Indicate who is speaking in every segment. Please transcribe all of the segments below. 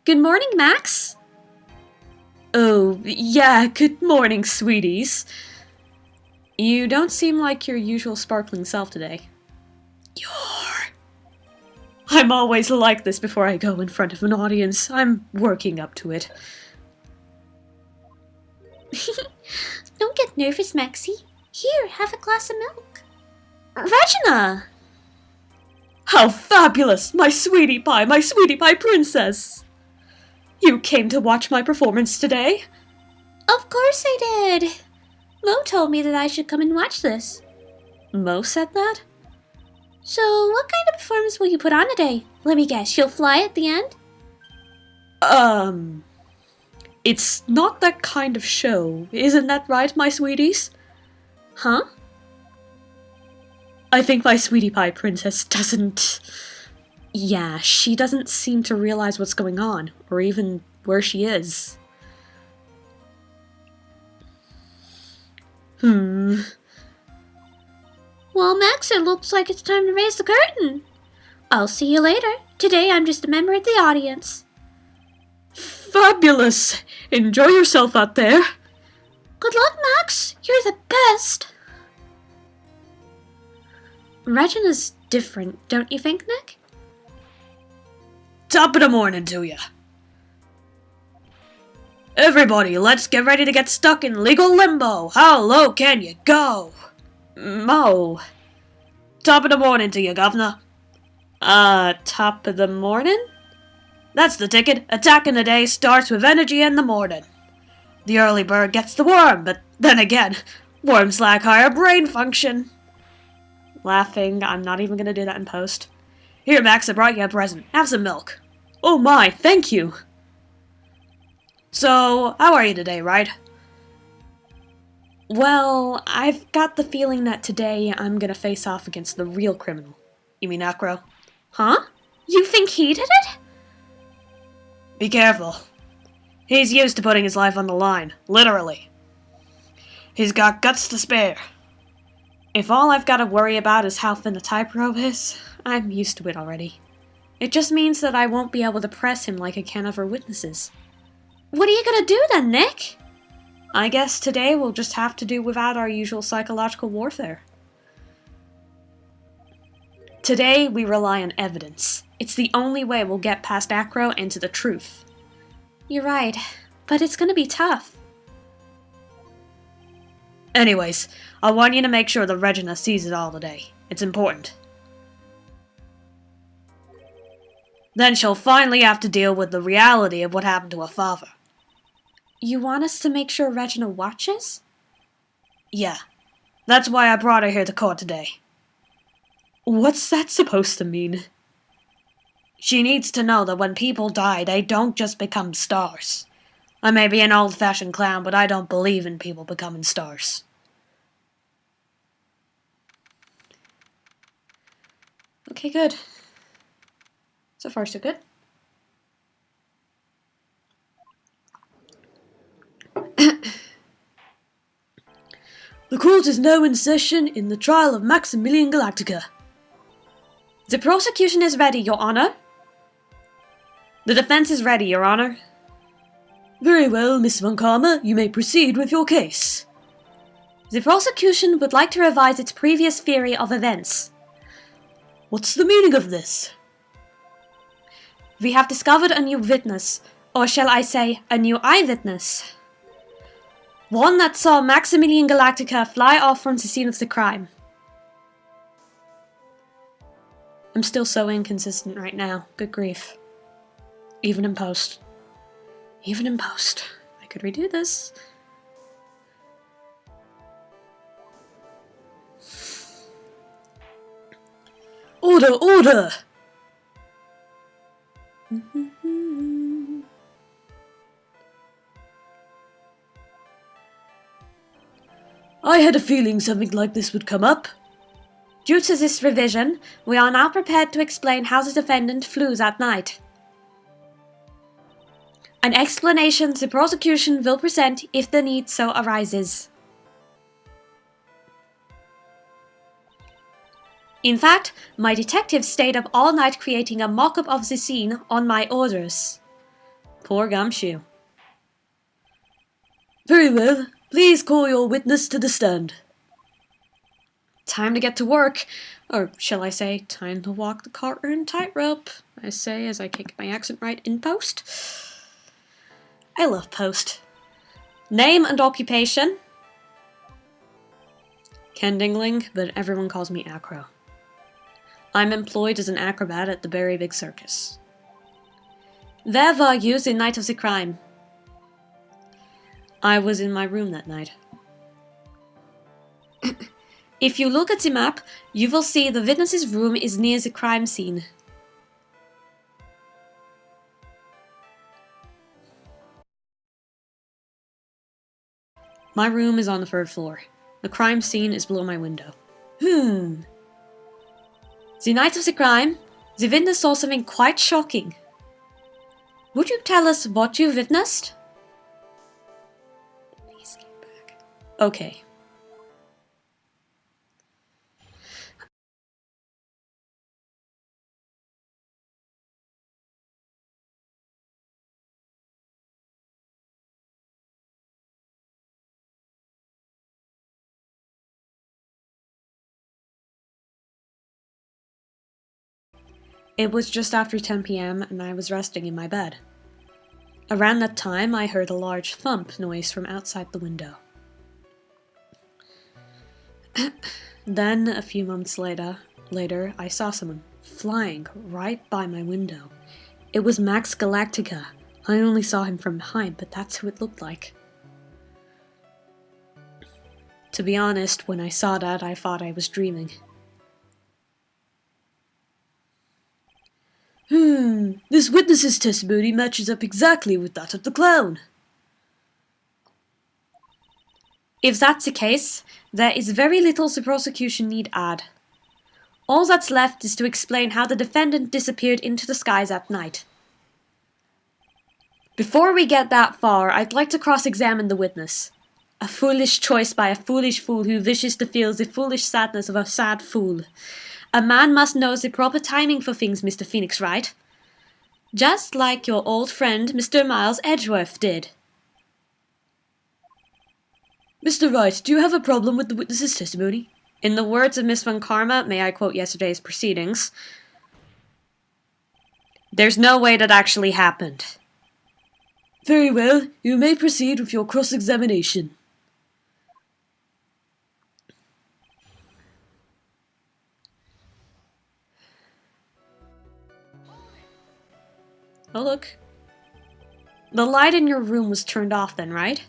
Speaker 1: Good morning, Max. Oh, yeah, good morning, sweeties. You don't seem like your usual sparkling self today. I'm always like this before I go in front of an audience. I'm working up to it.
Speaker 2: Don't get nervous, Maxie. Here, have a glass of milk.
Speaker 1: Regina! How fabulous! My sweetie pie princess! You came to watch my performance today?
Speaker 2: Of course I did. Mo told me that I should come and watch this.
Speaker 1: Mo said that?
Speaker 2: So, what kind of performance will you put on today? Let me guess, you'll fly at the end?
Speaker 1: It's not that kind of show. Isn't that right, my sweeties? Huh? I think my sweetie pie princess doesn't... Yeah, she doesn't seem to realize what's going on, or even where she is.
Speaker 2: Well, Max, it looks like it's time to raise the curtain. I'll see you later. Today I'm just a member of the audience.
Speaker 1: Fabulous! Enjoy yourself out there.
Speaker 2: Good luck, Max. You're the best.
Speaker 1: Regina's different, don't you think, Nick?
Speaker 3: Top of the morning to ya. Everybody, let's get ready to get stuck in legal limbo. How low can you go?
Speaker 1: Mo.
Speaker 3: Top of the morning to you, governor.
Speaker 1: Top of the morning?
Speaker 3: That's the ticket. Attack in the day starts with energy in the morning. The early bird gets the worm, but then again, worms lack higher brain function.
Speaker 1: Laughing, I'm not even gonna do that in post.
Speaker 3: Here, Max, I brought you a present. Have some milk.
Speaker 1: Oh my, thank you.
Speaker 3: So, how are you today, Wright?
Speaker 1: Well, I've got the feeling that today I'm gonna face off against the real criminal.
Speaker 3: You mean Acro?
Speaker 1: Huh? You think he did it?
Speaker 3: Be careful. He's used to putting his life on the line, literally. He's got guts to spare.
Speaker 1: If all I've got to worry about is how thin the tightrope is, I'm used to it already. It just means that I won't be able to press him like I can other witnesses.
Speaker 2: What are you gonna do then, Nick?
Speaker 1: I guess today we'll just have to do without our usual psychological warfare. Today we rely on evidence. It's the only way we'll get past Acro and to the truth.
Speaker 2: You're right, but it's gonna be tough.
Speaker 3: Anyways, I want you to make sure that Regina sees it all today. It's important. Then she'll finally have to deal with the reality of what happened to her father.
Speaker 1: You want us to make sure Regina watches?
Speaker 3: Yeah. That's why I brought her here to court today.
Speaker 1: What's that supposed to mean?
Speaker 3: She needs to know that when people die, they don't just become stars. I may be an old-fashioned clown, but I don't believe in people becoming stars.
Speaker 1: Okay, good. So far, so good.
Speaker 3: The court is now in session in the trial of Maximilian Galactica.
Speaker 1: The prosecution is ready, Your Honor. The defense is ready, Your Honor.
Speaker 3: Very well, Miss Von Karma, you may proceed with your case.
Speaker 1: The prosecution would like to revise its previous theory of events.
Speaker 3: What's the meaning of this?
Speaker 1: We have discovered a new witness, or shall I say, a new eyewitness. One that saw Maximilian Galactica fly off from the scene of the crime. I'm still so inconsistent right now. Good grief. Even in post. Even in post. I could redo this.
Speaker 3: Order, order! I had a feeling something like this would come up.
Speaker 1: Due to this revision, we are now prepared to explain how the defendant flew that night. An explanation the prosecution will present if the need so arises. In fact, my detectives stayed up all night creating a mock-up of the scene on my orders. Poor Gumshoe.
Speaker 3: Very well. Please call your witness to the stand.
Speaker 1: Time to get to work. Or shall I say, time to walk the courtroom tightrope, I say as I kick my accent right in post. I love post. Name and occupation? Ken Dingling, but everyone calls me Acro. I'm employed as an acrobat at the very big circus. Where were you the night of the crime? I was in my room that night. If you look at the map, you will see the witness's room is near the crime scene. My room is on the 3rd floor. The crime scene is below my window. The night of the crime, the witness saw something quite shocking. Would you tell us what you witnessed? Please get back. Okay. It was just after 10 p.m. and I was resting in my bed. Around that time, I heard a large thump noise from outside the window. Then, a few months later, I saw someone flying right by my window. It was Max Galactica. I only saw him from behind, but that's who it looked like. To be honest, when I saw that, I thought I was dreaming.
Speaker 3: This witness's testimony matches up exactly with that of the clown.
Speaker 1: If that's the case, there is very little the prosecution need add. All that's left is to explain how the defendant disappeared into the skies at night. Before we get that far, I'd like to cross-examine the witness. A foolish choice by a foolish fool who wishes to feel the foolish sadness of a sad fool. A man must know the proper timing for things, Mr. Phoenix Wright. Just like your old friend, Mr. Miles Edgeworth, did.
Speaker 3: Mr. Wright, do you have a problem with the witness's testimony?
Speaker 1: In the words of Miss Von Karma, may I quote yesterday's proceedings, there's no way that actually happened.
Speaker 3: Very well, you may proceed with your cross-examination.
Speaker 1: Oh, look. The light in your room was turned off then, right?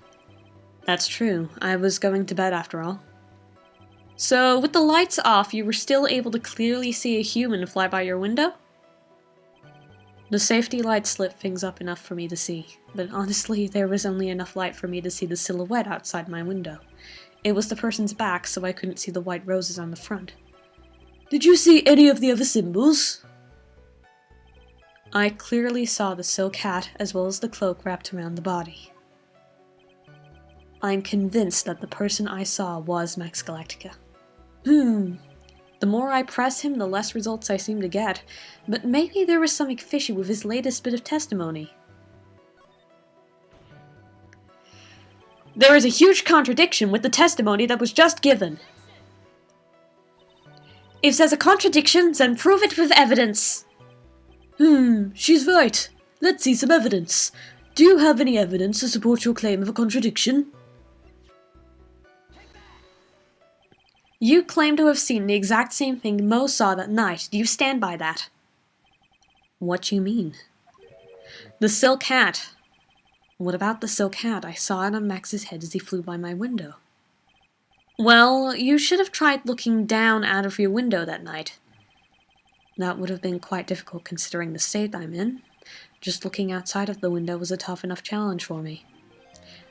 Speaker 1: That's true. I was going to bed after all. So, with the lights off, you were still able to clearly see a human fly by your window? The safety lights lit things up enough for me to see, but honestly, there was only enough light for me to see the silhouette outside my window. It was the person's back, so I couldn't see the white roses on the front.
Speaker 3: Did you see any of the other symbols?
Speaker 1: I clearly saw the silk hat as well as the cloak wrapped around the body. I'm convinced that the person I saw was Max Galactica. The more I press him, the less results I seem to get, but maybe there was something fishy with his latest bit of testimony. There is a huge contradiction with the testimony that was just given. If there's a contradiction, then prove it with evidence.
Speaker 3: She's right. Let's see some evidence. Do you have any evidence to support your claim of a contradiction?
Speaker 1: You claim to have seen the exact same thing Mo saw that night. Do you stand by that? What do you mean? The silk hat. What about the silk hat? I saw it on Max's head as he flew by my window. Well, you should have tried looking down out of your window that night. That would have been quite difficult considering the state I'm in. Just looking outside of the window was a tough enough challenge for me.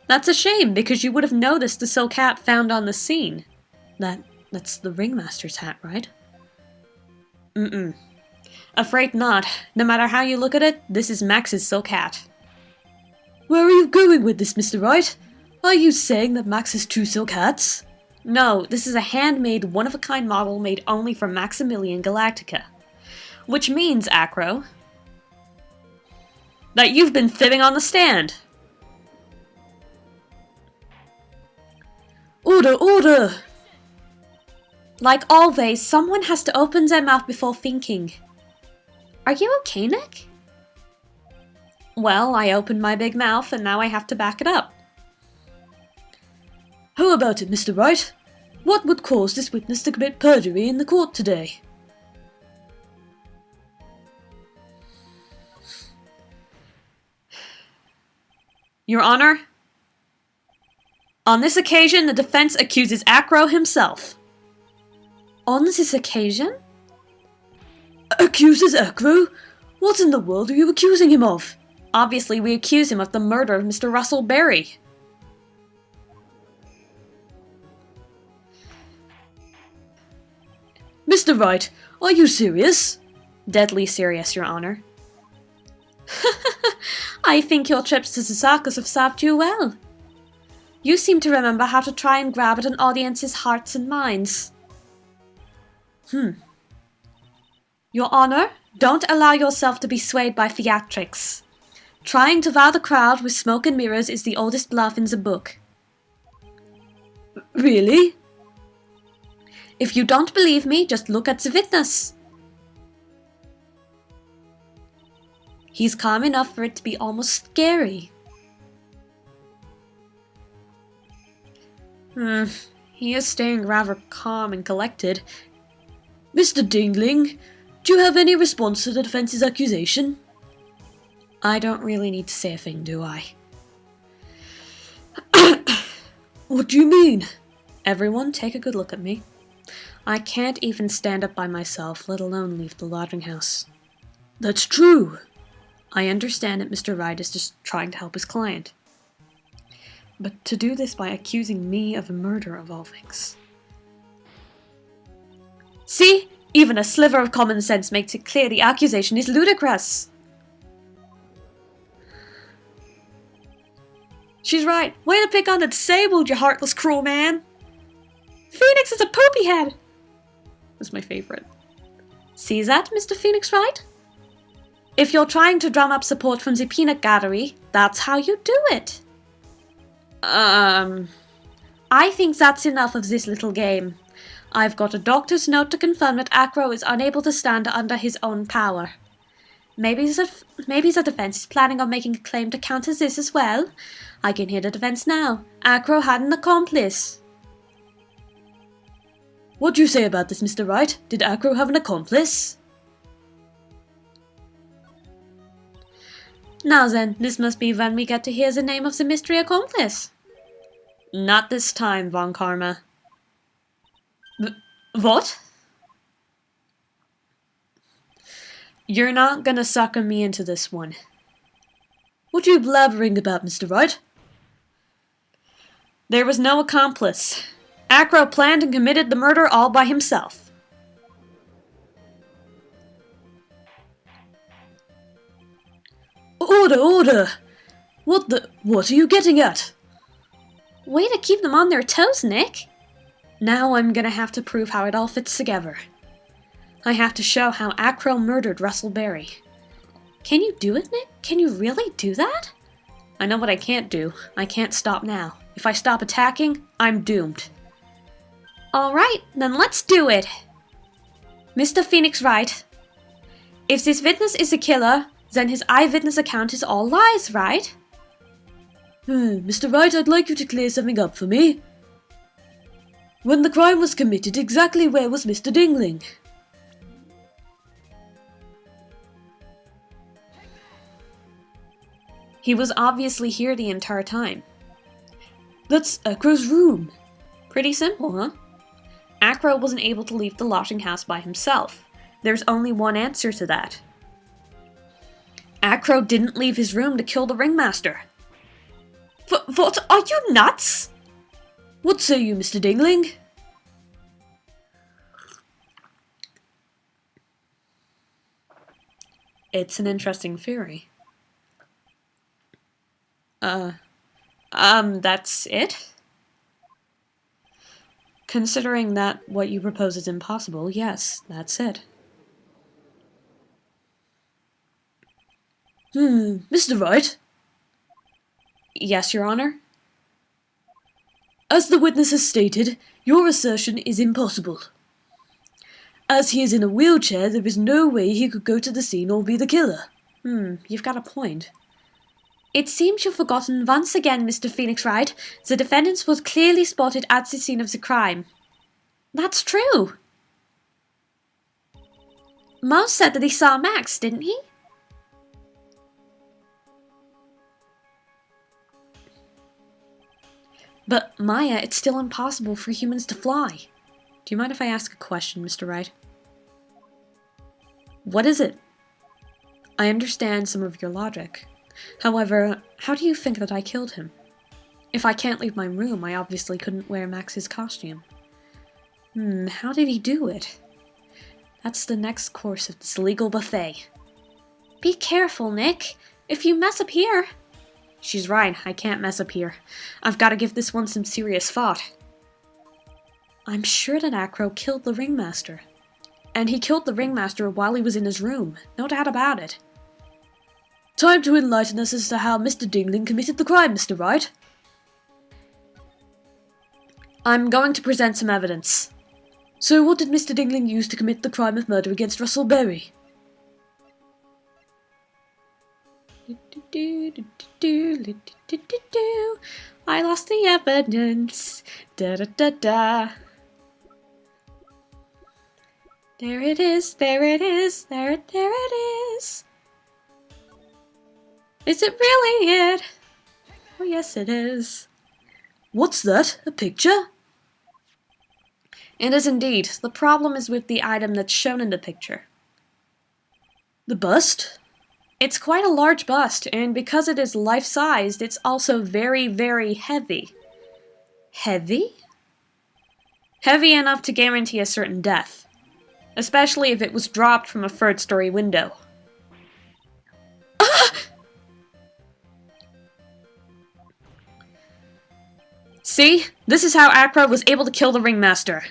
Speaker 1: That's a shame, because you would have noticed the silk hat found on the scene. That's the ringmaster's hat, right? Afraid not. No matter how you look at it, this is Max's silk hat.
Speaker 3: Where are you going with this, Mr. Wright? Are you saying that Max has two silk hats?
Speaker 1: No, this is a handmade, one-of-a-kind model made only for Maximilian Galactica. Which means, Acro, that you've been fibbing on the stand.
Speaker 3: Order, order!
Speaker 1: Like always, someone has to open their mouth before thinking. Are you okay, Nick? Well, I opened my big mouth and now I have to back it up.
Speaker 3: How about it, Mr. Wright? What would cause this witness to commit perjury in the court today?
Speaker 1: Your Honor, on this occasion, the defense accuses Acro himself. On this occasion?
Speaker 3: Accuses Acro? What in the world are you accusing him of?
Speaker 1: Obviously, we accuse him of the murder of Mr. Russell Berry.
Speaker 3: Mr. Wright, are you serious?
Speaker 1: Deadly serious, Your Honor. I think your trips to the circus have served you well. You seem to remember how to try and grab at an audience's hearts and minds. Your Honor, don't allow yourself to be swayed by theatrics. Trying to wow the crowd with smoke and mirrors is the oldest bluff in the book.
Speaker 3: Really?
Speaker 1: If you don't believe me, just look at the witness. He's calm enough for it to be almost scary. He is staying rather calm and collected.
Speaker 3: Mr. Dingling, do you have any response to the defense's accusation?
Speaker 1: I don't really need to say a thing, do I?
Speaker 3: What do you mean?
Speaker 1: Everyone, take a good look at me. I can't even stand up by myself, let alone leave the lodging house.
Speaker 3: That's true.
Speaker 1: I understand that Mr. Wright is just trying to help his client. But to do this by accusing me of a murder of all things. See? Even a sliver of common sense makes it clear the accusation is ludicrous. She's right. Way to pick on the disabled, you heartless, cruel man. Phoenix is a poopy head. Was my favorite. See that, Mr. Phoenix Wright? If you're trying to drum up support from the peanut gallery, that's how you do it. I think that's enough of this little game. I've got a doctor's note to confirm that Acro is unable to stand under his own power. Maybe the defense is planning on making a claim to counter this as well. I can hear the defense now. Acro had an accomplice.
Speaker 3: What do you say about this, Mr. Wright? Did Acro have an accomplice?
Speaker 1: Now then, this must be when we get to hear the name of the mystery accomplice. Not this time, Von Karma.
Speaker 3: What?
Speaker 1: You're not gonna sucker me into this one.
Speaker 3: What are you blabbering about, Mr. Wright?
Speaker 1: There was no accomplice. Acro planned and committed the murder all by himself.
Speaker 3: Order, order! What are you getting at?
Speaker 1: Way to keep them on their toes, Nick. Now I'm gonna have to prove how it all fits together. I have to show how Acro murdered Russell Berry. Can you do it, Nick? Can you really do that? I know what I can't do. I can't stop now. If I stop attacking, I'm doomed. Alright, then let's do it. Mr. Phoenix Wright, if this witness is the killer, then his eyewitness account is all lies, right?
Speaker 3: Mr. Wright, I'd like you to clear something up for me. When the crime was committed, exactly where was Mr. Dingling?
Speaker 1: He was obviously here the entire time.
Speaker 3: That's Acro's room.
Speaker 1: Pretty simple, huh? Acro wasn't able to leave the lodging house by himself. There's only one answer to that. Acro didn't leave his room to kill the ringmaster.
Speaker 3: What? Are you nuts? What say you, Mr. Dingling?
Speaker 1: It's an interesting theory. That's it? Considering that what you propose is impossible, yes, that's it.
Speaker 3: Mr. Wright?
Speaker 1: Yes, Your Honor?
Speaker 3: As the witness has stated, your assertion is impossible. As he is in a wheelchair, there is no way he could go to the scene or be the killer.
Speaker 1: You've got a point. It seems you've forgotten once again, Mr. Phoenix Wright. The defendant was clearly spotted at the scene of the crime. That's true. Mo said that he saw Max, didn't he? But, Maya, it's still impossible for humans to fly. Do you mind if I ask a question, Mr. Wright? What is it? I understand some of your logic. However, how do you think that I killed him? If I can't leave my room, I obviously couldn't wear Max's costume. How did he do it? That's the next course of this legal buffet. Be careful, Nick. If you mess up here... She's right, I can't mess up here. I've got to give this one some serious thought. I'm sure that Acro killed the ringmaster. And he killed the ringmaster while he was in his room. No doubt about it.
Speaker 3: Time to enlighten us as to how Mr. Dingling committed the crime, Mr. Wright.
Speaker 1: I'm going to present some evidence.
Speaker 3: So what did Mr. Dingling use to commit the crime of murder against Russell Berry?
Speaker 1: I lost the evidence. Da da da da. There it is, there it is, there it is. Is it really it? Oh yes it is.
Speaker 3: What's that? A picture?
Speaker 1: It is indeed. The problem is with the item that's shown in the picture.
Speaker 3: The bust?
Speaker 1: It's quite a large bust, and because it is life-sized, it's also very, very heavy. Heavy? Heavy enough to guarantee a certain death. Especially if it was dropped from a third-story window. See? This is how Acro was able to kill the ringmaster.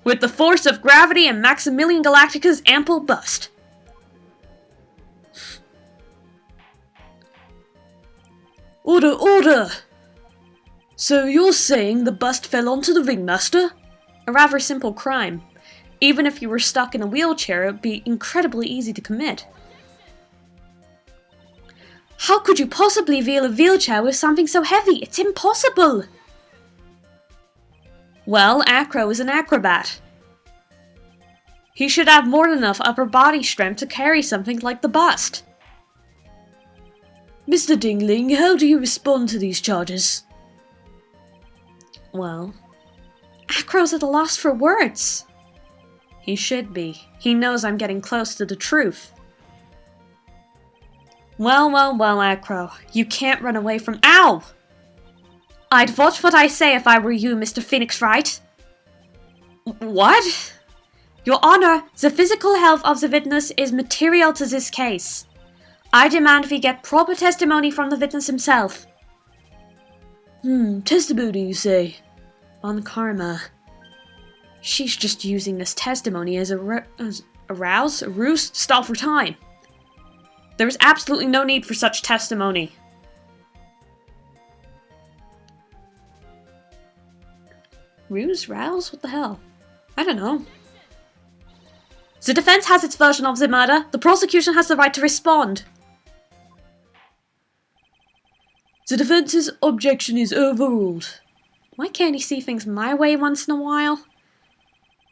Speaker 1: With the force of gravity and Maximilian Galactica's ample bust.
Speaker 3: Order, order! So you're saying the bust fell onto the ringmaster?
Speaker 1: A rather simple crime. Even if you were stuck in a wheelchair, it would be incredibly easy to commit. How could you possibly wheel a wheelchair with something so heavy? It's impossible! Well, Acro is an acrobat. He should have more than enough upper body strength to carry something like the bust.
Speaker 3: Mr. Dingling, how do you respond to these charges?
Speaker 1: Well, Acro's at a loss for words. He should be. He knows I'm getting close to the truth. Well, well, well, Acro. You can't run away from— Ow! I'd watch what I say if I were you, Mr. Phoenix Wright. What? Your Honor, the physical health of the witness is material to this case. I demand we get proper testimony from the witness himself.
Speaker 3: Testimony, you say?
Speaker 1: On karma. She's just using this testimony as a ruse, stall for time. There is absolutely no need for such testimony. Ruse? Rouse? What the hell? I don't know. The defense has its version of the murder. The prosecution has the right to respond.
Speaker 3: The defense's objection is overruled.
Speaker 1: Why can't he see things my way once in a while?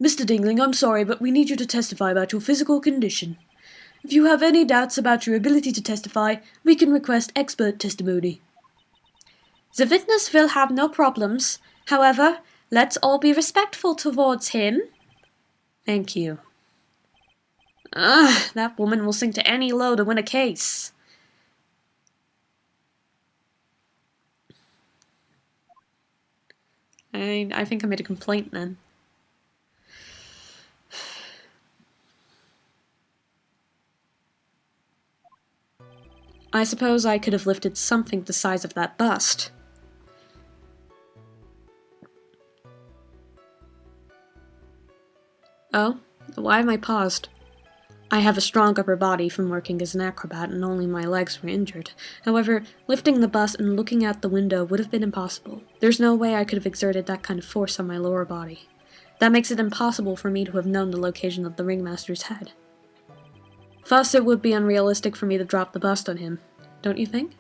Speaker 3: Mr. Dingling, I'm sorry, but we need you to testify about your physical condition. If you have any doubts about your ability to testify, we can request expert testimony.
Speaker 1: The witness will have no problems. However, let's all be respectful towards him. Thank you. That woman will sink to any low to win a case. I think I made a complaint then. I suppose I could have lifted something the size of that bust. Oh? Why am I paused? I have a strong upper body from working as an acrobat and only my legs were injured. However, lifting the bus and looking out the window would have been impossible. There's no way I could have exerted that kind of force on my lower body. That makes it impossible for me to have known the location of the ringmaster's head. Thus, it would be unrealistic for me to drop the bust on him, don't you think?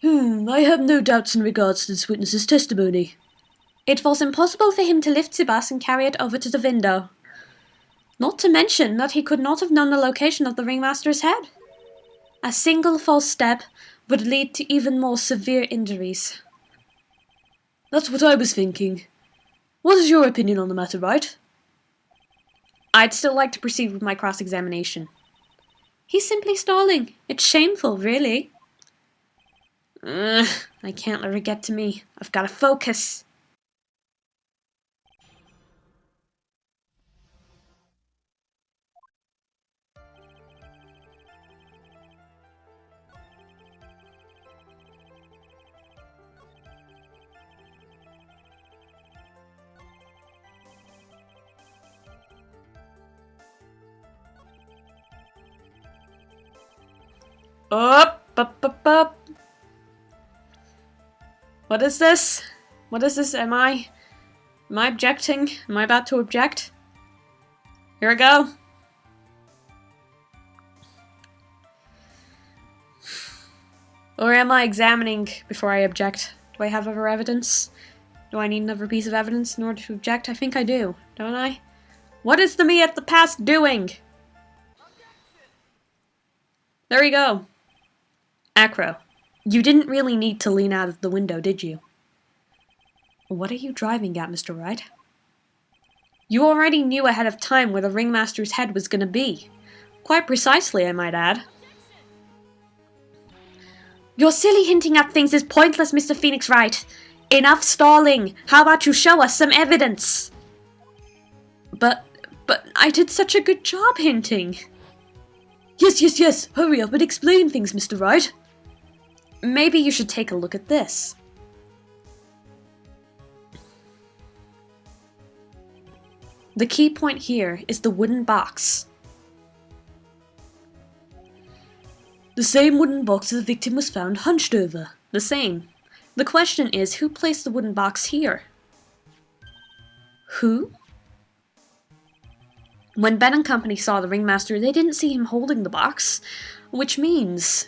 Speaker 3: I have no doubts in regards to this witness's testimony.
Speaker 1: It was impossible for him to lift the bus and carry it over to the window. Not to mention that he could not have known the location of the ringmaster's head. A single false step would lead to even more severe injuries.
Speaker 3: That's what I was thinking. What is your opinion on the matter, Wright?
Speaker 1: I'd still like to proceed with my cross-examination. He's simply stalling. It's shameful, really. I can't let it get to me. I've got to focus.
Speaker 3: Up. What is this? What is this? Am I objecting? Am I about to object? Here we go. Or am I examining before I object? Do I have other evidence? Do I need another piece of evidence in order to object? I think I do, don't I? What is the me at the past doing? There you go. Acro, you didn't really need to lean out of the window, did you? What are you driving at, Mr. Wright? You already knew ahead of time where the ringmaster's head was going to be. Quite precisely, I might add.
Speaker 2: Your silly hinting at things is pointless, Mr. Phoenix Wright. Enough stalling. How about you show us some evidence?
Speaker 1: But I did such a good job hinting.
Speaker 3: Yes. Hurry up and explain things, Mr. Wright.
Speaker 1: Maybe you should take a look at this. The key point here is the wooden box.
Speaker 3: The same wooden box the victim was found hunched over.
Speaker 1: The same. The question is, who placed the wooden box here? Who? When Ben and company saw the ringmaster, they didn't see him holding the box, which means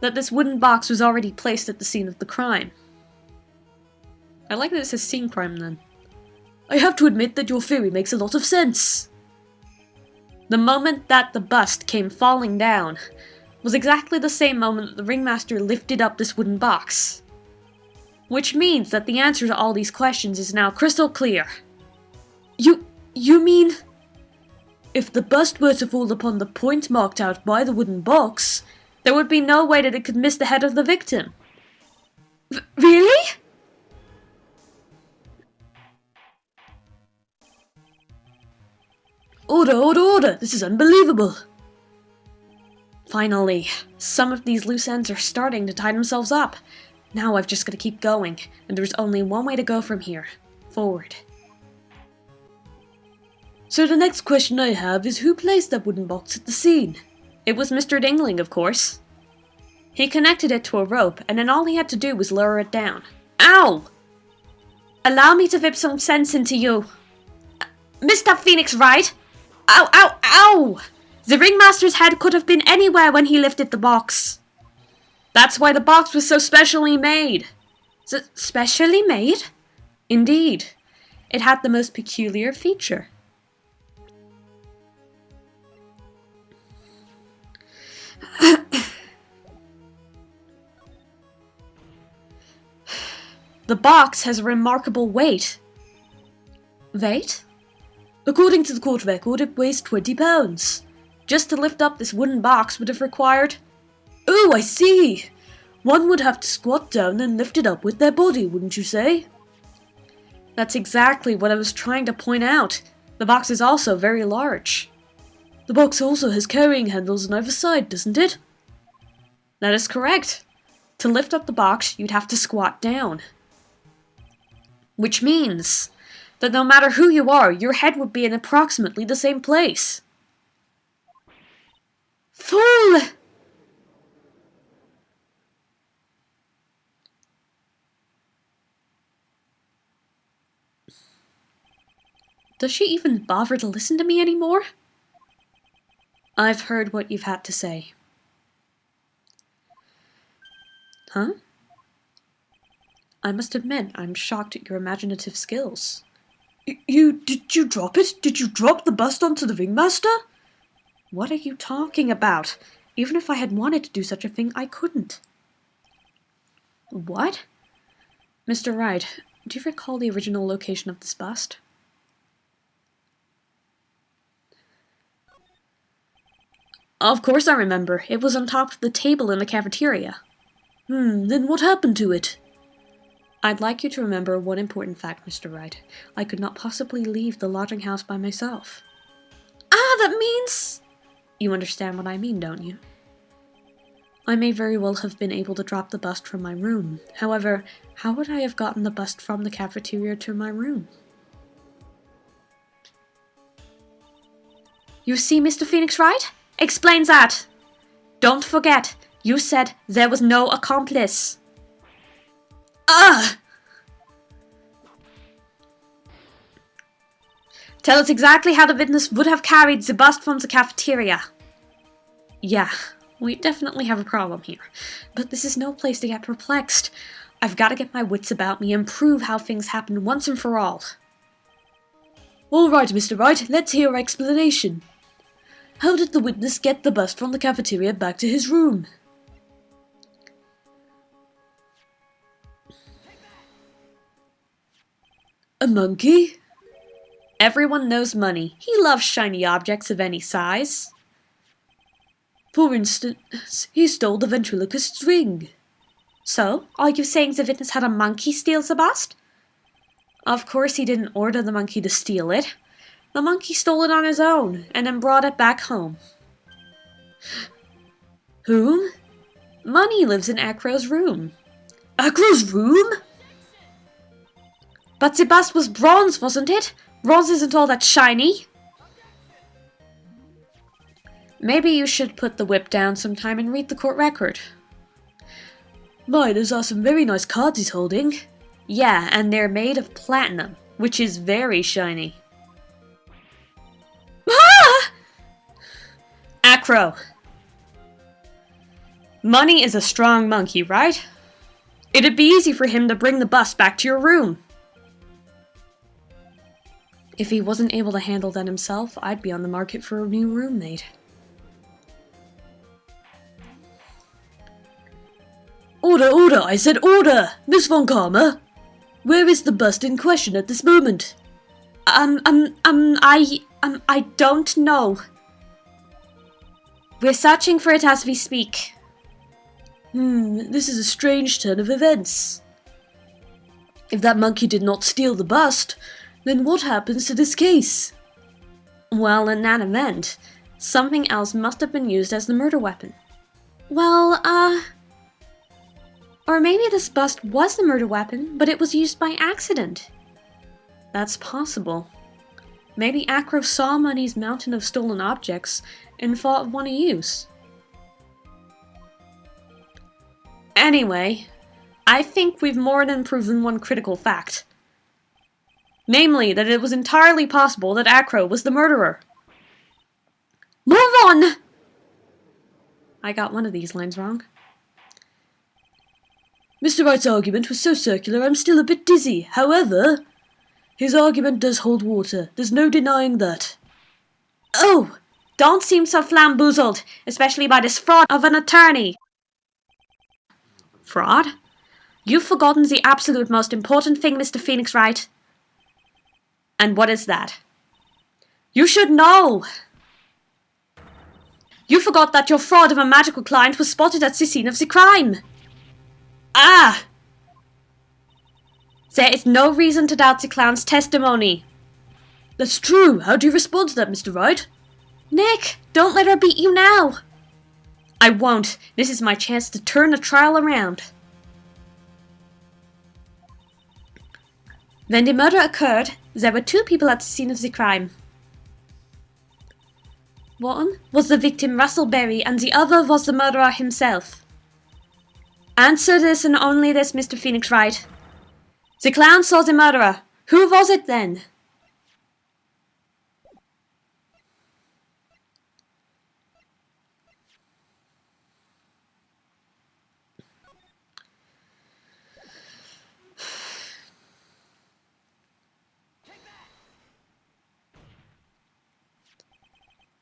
Speaker 1: that this wooden box was already placed at the scene of the crime. I like that it says scene crime then.
Speaker 3: I have to admit that your theory makes a lot of sense.
Speaker 1: The moment that the bust came falling down was exactly the same moment that the ringmaster lifted up this wooden box. Which means that the answer to all these questions is now crystal clear.
Speaker 3: You mean... If the bust were to fall upon the point marked out by the wooden box,
Speaker 1: there would be no way that it could miss the head of the victim.
Speaker 2: Really?
Speaker 3: Order! This is unbelievable!
Speaker 1: Finally, some of these loose ends are starting to tie themselves up. Now I've just got to keep going, and there's only one way to go from here. Forward.
Speaker 3: So the next question I have is who placed that wooden box at the scene?
Speaker 1: It was Mr. Dingling, of course. He connected it to a rope, and then all he had to do was lower it down. Ow! Allow me to whip some sense into you. Mr. Phoenix Wright! Ow! The ringmaster's head could have been anywhere when he lifted the box. That's why the box was so specially made. Specially made? Indeed. It had the most peculiar feature. The box has a remarkable weight. Weight?
Speaker 3: According to the court record, it weighs 20 pounds.
Speaker 1: Just to lift up this wooden box would have required...
Speaker 3: Oh, I see! One would have to squat down and lift it up with their body, wouldn't you say?
Speaker 1: That's exactly what I was trying to point out. The box is also very large.
Speaker 3: The box also has carrying handles on either side, doesn't it?
Speaker 1: That is correct. To lift up the box, you'd have to squat down. Which means
Speaker 3: that no matter who you are, your head would be in approximately the same place. Fool! Does she even bother to listen to me anymore? I've heard what you've had to say. Huh? I must admit, I'm shocked at your imaginative skills. Did you drop it? Did you drop the bust onto the ringmaster? What are you talking about? Even if I had wanted to do such a thing, I couldn't. What? Mr. Wright, do you recall the original location of this bust? Of course I remember. It was on top of the table in the cafeteria. Then what happened to it? I'd like you to remember one important fact, Mr. Wright. I could not possibly leave the lodging house by myself.
Speaker 2: Ah, that means...
Speaker 3: You understand what I mean, don't you? I may very well have been able to drop the bust from my room. However, how would I have gotten the bust from the cafeteria to my room?
Speaker 2: You see, Mr. Phoenix Wright? Explains that. Don't forget, you said there was no accomplice. Tell us exactly how the witness would have carried the bust from the cafeteria.
Speaker 3: Yeah, we definitely have a problem here. But this is no place to get perplexed. I've got to get my wits about me and prove how things happened once and for all. All right, Mr. Wright, let's hear your explanation. How did the witness get the bust from the cafeteria back to his room? A monkey? Everyone knows money. He loves shiny objects of any size. For instance, he stole the ventriloquist's ring.
Speaker 2: So, are you saying the witness had a monkey steal the bust?
Speaker 3: Of course he didn't order the monkey to steal it. The monkey stole it on his own, and then brought it back home. Whom? Money lives in Acro's room. Acro's room?
Speaker 2: But the bust was bronze, wasn't it? Bronze isn't all that shiny.
Speaker 3: Maybe you should put the whip down sometime and read the court record. My, those are some very nice cards he's holding. Yeah, and they're made of platinum, which is very shiny.
Speaker 2: Ah!
Speaker 3: Acro. Money is a strong monkey, right? It'd be easy for him to bring the bust back to your room. If he wasn't able to handle that himself, I'd be on the market for a new roommate. Order, order! I said order! Miss Von Karma! Where is the bust in question at this moment?
Speaker 2: I don't know. We're searching for it as we speak.
Speaker 3: This is a strange turn of events. If that monkey did not steal the bust, then what happens to this case? Well, in that event, something else must have been used as the murder weapon.
Speaker 2: Well, or maybe this bust was the murder weapon, but it was used by accident.
Speaker 3: That's possible. Maybe Acro saw Money's mountain of stolen objects and thought of one to use. Anyway, I think we've more than proven one critical fact. Namely, that it was entirely possible that Acro was the murderer.
Speaker 2: Move on!
Speaker 3: I got one of these lines wrong. Mr. Wright's argument was so circular I'm still a bit dizzy. However, his argument does hold water. There's no denying that.
Speaker 2: Oh, don't seem so flamboozled, especially by this fraud of an attorney.
Speaker 3: Fraud?
Speaker 2: You've forgotten the absolute most important thing, Mr. Phoenix Wright.
Speaker 3: And what is that?
Speaker 2: You should know! You forgot that your fraud of a magical client was spotted at the scene of the crime.
Speaker 3: Ah!
Speaker 2: There is no reason to doubt the clown's testimony.
Speaker 3: That's true. How do you respond to that, Mr. Wright?
Speaker 2: Nick, don't let her beat you now.
Speaker 3: I won't. This is my chance to turn the trial around.
Speaker 2: When the murder occurred,
Speaker 1: There were two people at the scene of the crime. One was the victim Russell Berry and the other was the murderer himself. Answer this and only this, Mr. Phoenix Wright. The clown saw the murderer. Who was it then?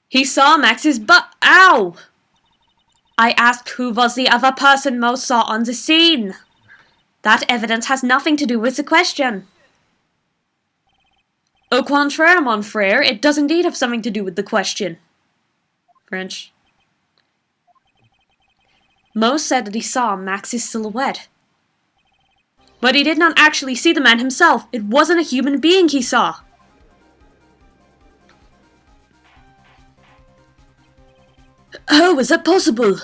Speaker 1: He saw Max's butt. Ow! I asked who was the other person Mo saw on the scene. That evidence has nothing to do with the question. Au contraire, mon frère, it does indeed have something to do with the question. French. Mo said that he saw Max's silhouette. But he did not actually see the man himself. It wasn't a human being he saw. How is that possible?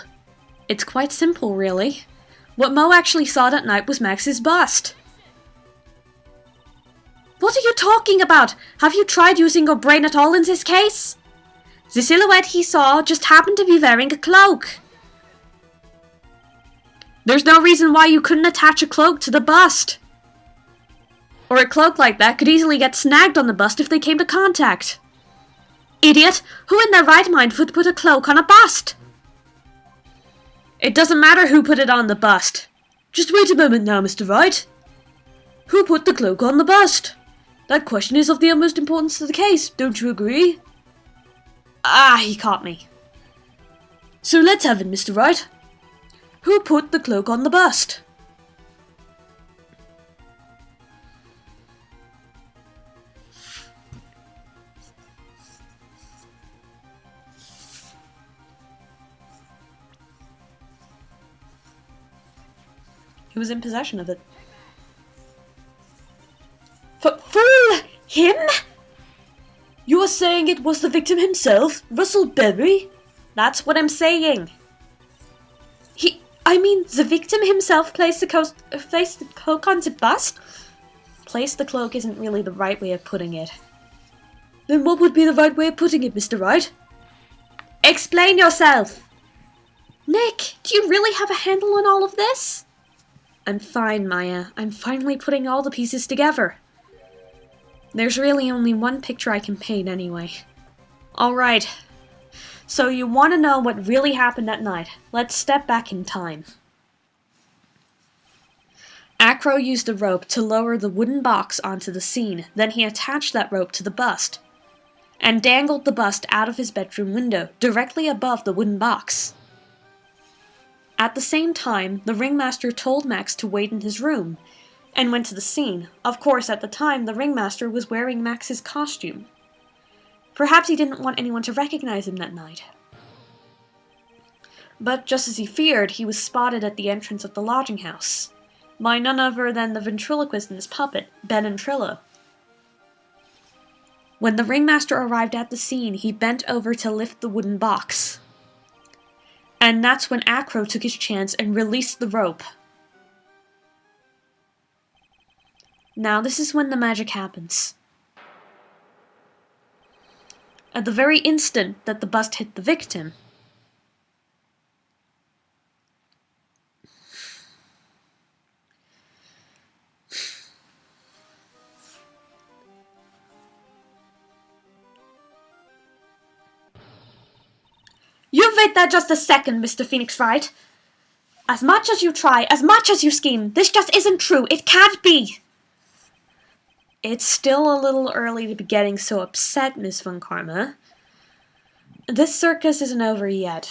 Speaker 1: It's quite simple, really. What Mo actually saw that night was Max's bust. What are you talking about? Have you tried using your brain at all in this case? The silhouette he saw just happened to be wearing a cloak. There's no reason why you couldn't attach a cloak to the bust. Or a cloak like that could easily get snagged on the bust if they came to contact. Idiot! Who in their right mind would put a cloak on a bust? It doesn't matter who put it on the bust. Just wait a moment now, Mr. Wright. Who put the cloak on the bust? That question is of the utmost importance to the case, don't you agree? Ah, he caught me. So let's have it, Mr. Wright. Who put the cloak on the bust? He was in possession of it. Fool! Him? You are saying it was the victim himself, Russell Berry? That's what I'm saying. The victim himself placed the cloak on the bust? Place the cloak isn't really the right way of putting it. Then what would be the right way of putting it, Mr. Wright? Explain yourself! Nick, do you really have a handle on all of this? I'm fine, Maya. I'm finally putting all the pieces together. There's really only one picture I can paint anyway. Alright. So you want to know what really happened that night. Let's step back in time. Acro used a rope to lower the wooden box onto the scene. Then he attached that rope to the bust and dangled the bust out of his bedroom window, directly above the wooden box. At the same time, the ringmaster told Max to wait in his room, and went to the scene. Of course, at the time, the ringmaster was wearing Max's costume. Perhaps he didn't want anyone to recognize him that night. But just as he feared, he was spotted at the entrance of the lodging house by none other than the ventriloquist and his puppet, Ben and Trillo. When the ringmaster arrived at the scene, he bent over to lift the wooden box. And that's when Acro took his chance and released the rope. Now this is when the magic happens. At the very instant that the bust hit the victim, you wait there just a second, Mr. Phoenix Wright. As much as you try, as much as you scheme, this just isn't true. It can't be. It's still a little early to be getting so upset, Miss Von Karma. This circus isn't over yet.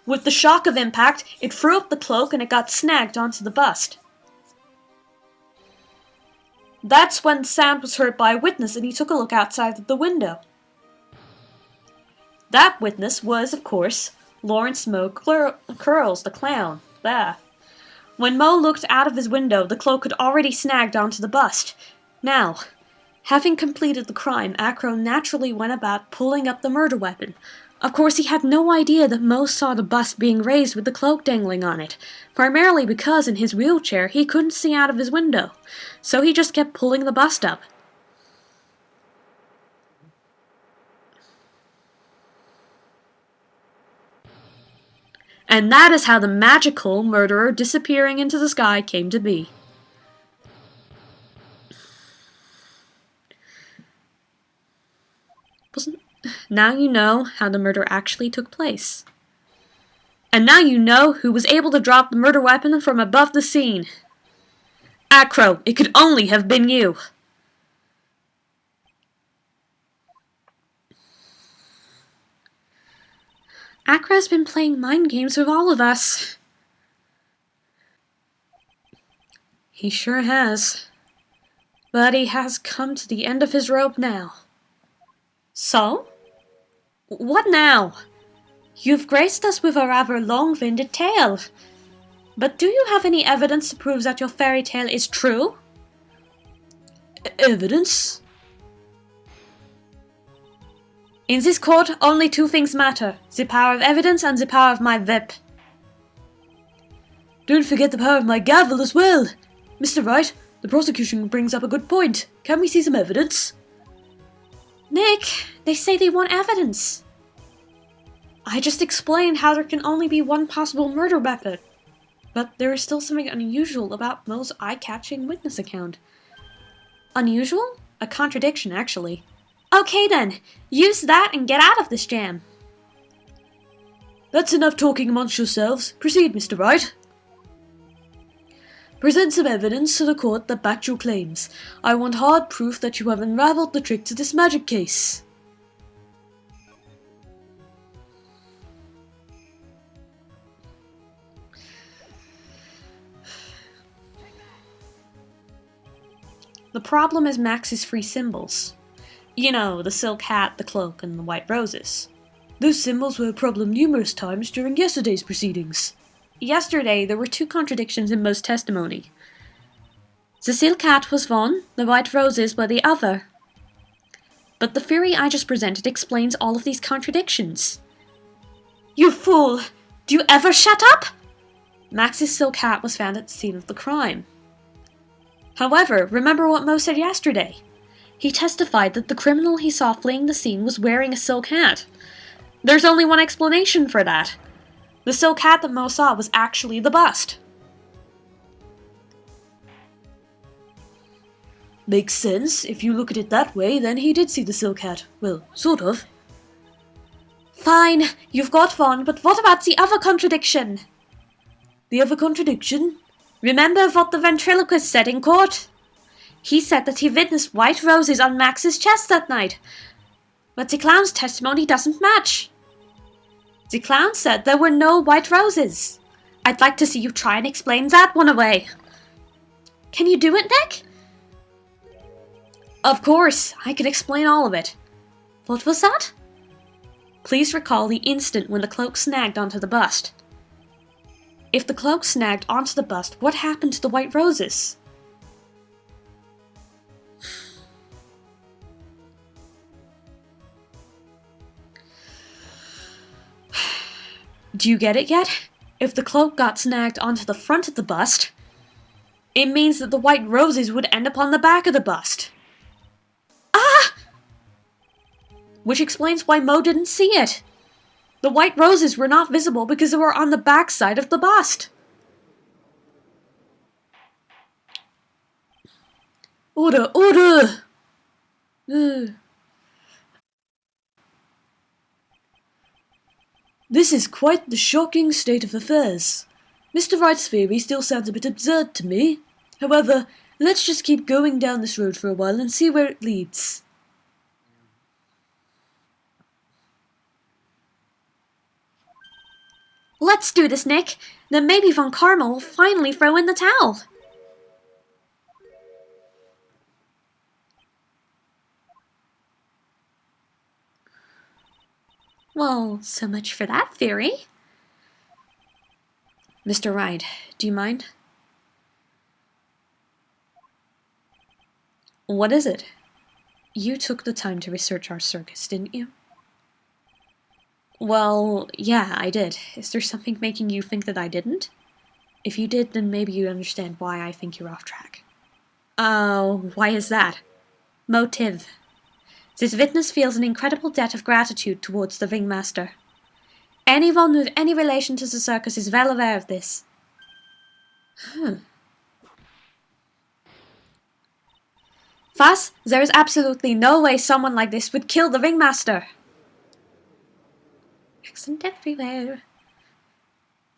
Speaker 1: With the shock of impact, it threw up the cloak and it got snagged onto the bust. That's when Sam was hurt by a witness and he took a look outside of the window. That witness was, of course, Lawrence Mo Curls, the clown. When Mo looked out of his window, the cloak had already snagged onto the bust. Now, having completed the crime, Acro naturally went about pulling up the murder weapon, Of course, he had no idea that Mo saw the bust being raised with the cloak dangling on it, primarily because in his wheelchair he couldn't see out of his window, so he just kept pulling the bust up. And that is how the magical murderer disappearing into the sky came to be. Now you know how the murder actually took place. And now you know who was able to drop the murder weapon from above the scene. Acro, it could only have been you. Acro's been playing mind games with all of us. He sure has. But he has come to the end of his rope now. So? What now? You've graced us with a rather long-winded tale. But do you have any evidence to prove that your fairy tale is true? Evidence? In this court, only two things matter. The power of evidence and the power of my whip. Don't forget the power of my gavel as well. Mr. Wright, the prosecution brings up a good point. Can we see some evidence? Nick, they say they want evidence. I just explained how there can only be one possible murder weapon. But there is still something unusual about Mo's eye-catching witness account. Unusual? A contradiction, actually. Okay then, use that and get out of this jam. That's enough talking amongst yourselves. Proceed, Mr. Wright. Present some evidence to the court that backs your claims. I want hard proof that you have unraveled the trick to this magic case. The problem is Max's three symbols. You know, the silk hat, the cloak, and the white roses. Those symbols were a problem numerous times during yesterday's proceedings. Yesterday, there were two contradictions in Mo's testimony. The silk hat was one, the white roses were the other. But the theory I just presented explains all of these contradictions. You fool! Do you ever shut up? Max's silk hat was found at the scene of the crime. However, remember what Mo said yesterday. He testified that the criminal he saw fleeing the scene was wearing a silk hat. There's only one explanation for that. The silk hat that Mo saw was actually the bust. Makes sense. If you look at it that way, then he did see the silk hat. Well, sort of. Fine, you've got one, but what about the other contradiction? The other contradiction? Remember what the ventriloquist said in court? He said that he witnessed white roses on Max's chest that night. But the clown's testimony doesn't match. The clown said there were no white roses. I'd like to see you try and explain that one away. Can you do it, Nick? Of course, I can explain all of it. What was that? Please recall the instant when the cloak snagged onto the bust. If the cloak snagged onto the bust, what happened to the white roses? Do you get it yet? If the cloak got snagged onto the front of the bust, it means that the white roses would end up on the back of the bust. Ah! Which explains why Mo didn't see it. The white roses were not visible because they were on the back side of the bust. Order, order! This is quite the shocking state of affairs. Mr. Wright's theory still sounds a bit absurd to me. However, let's just keep going down this road for a while and see where it leads. Let's do this, Nick. Then maybe Von Karma will finally throw in the towel. Well, so much for that theory. Mr. Wright, do you mind? What is it? You took the time to research our circus, didn't you?
Speaker 3: Well, yeah, I did. Is there something making you think that I didn't? If you did, then maybe you'd understand why I think you're off track. Oh, why is that? Motive. This witness feels an incredible debt of gratitude towards the ringmaster. Anyone with any relation to the circus is well aware of this. Thus, there is absolutely no way someone like this would kill the ringmaster. Accent everywhere.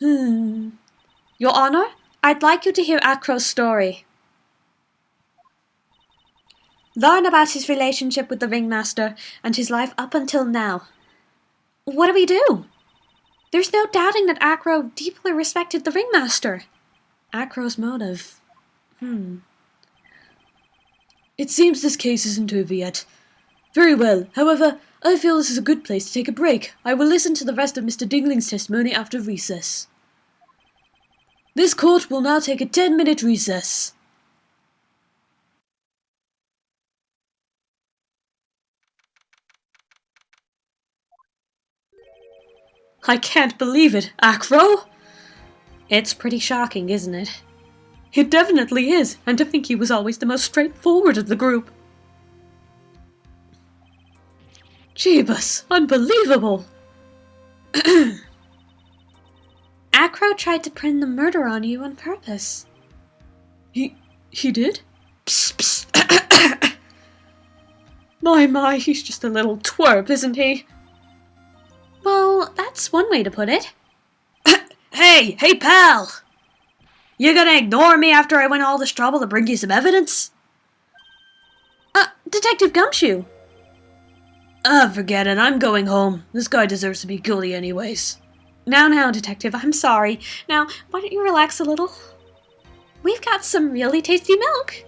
Speaker 3: Your Honor, I'd like you to hear Acro's story. Learn about his relationship with the ringmaster and his life up until now. What do we do? There's no doubting that Acro deeply respected the ringmaster. Acro's motive. It seems this case isn't over yet. Very well. However, I feel this is a good place to take a break. I will listen to the rest of Mr. Dingling's testimony after recess. This court will now take a 10-minute recess. I can't believe it, Acro! It's pretty shocking, isn't it? It definitely is, and to think he was always the most straightforward of the group. Jeebus, unbelievable!
Speaker 1: Acro tried to pin the murder on you on purpose.
Speaker 3: He did? Psst, psst. My, he's just a little twerp, isn't he?
Speaker 1: Well, that's one way to put it.
Speaker 3: Hey, pal! You gonna ignore me after I went all this trouble to bring you some evidence?
Speaker 1: Detective Gumshoe.
Speaker 3: Forget it, I'm going home. This guy deserves to be guilty anyways.
Speaker 1: Now, Detective, I'm sorry. Now, why don't you relax a little? We've got some really tasty milk.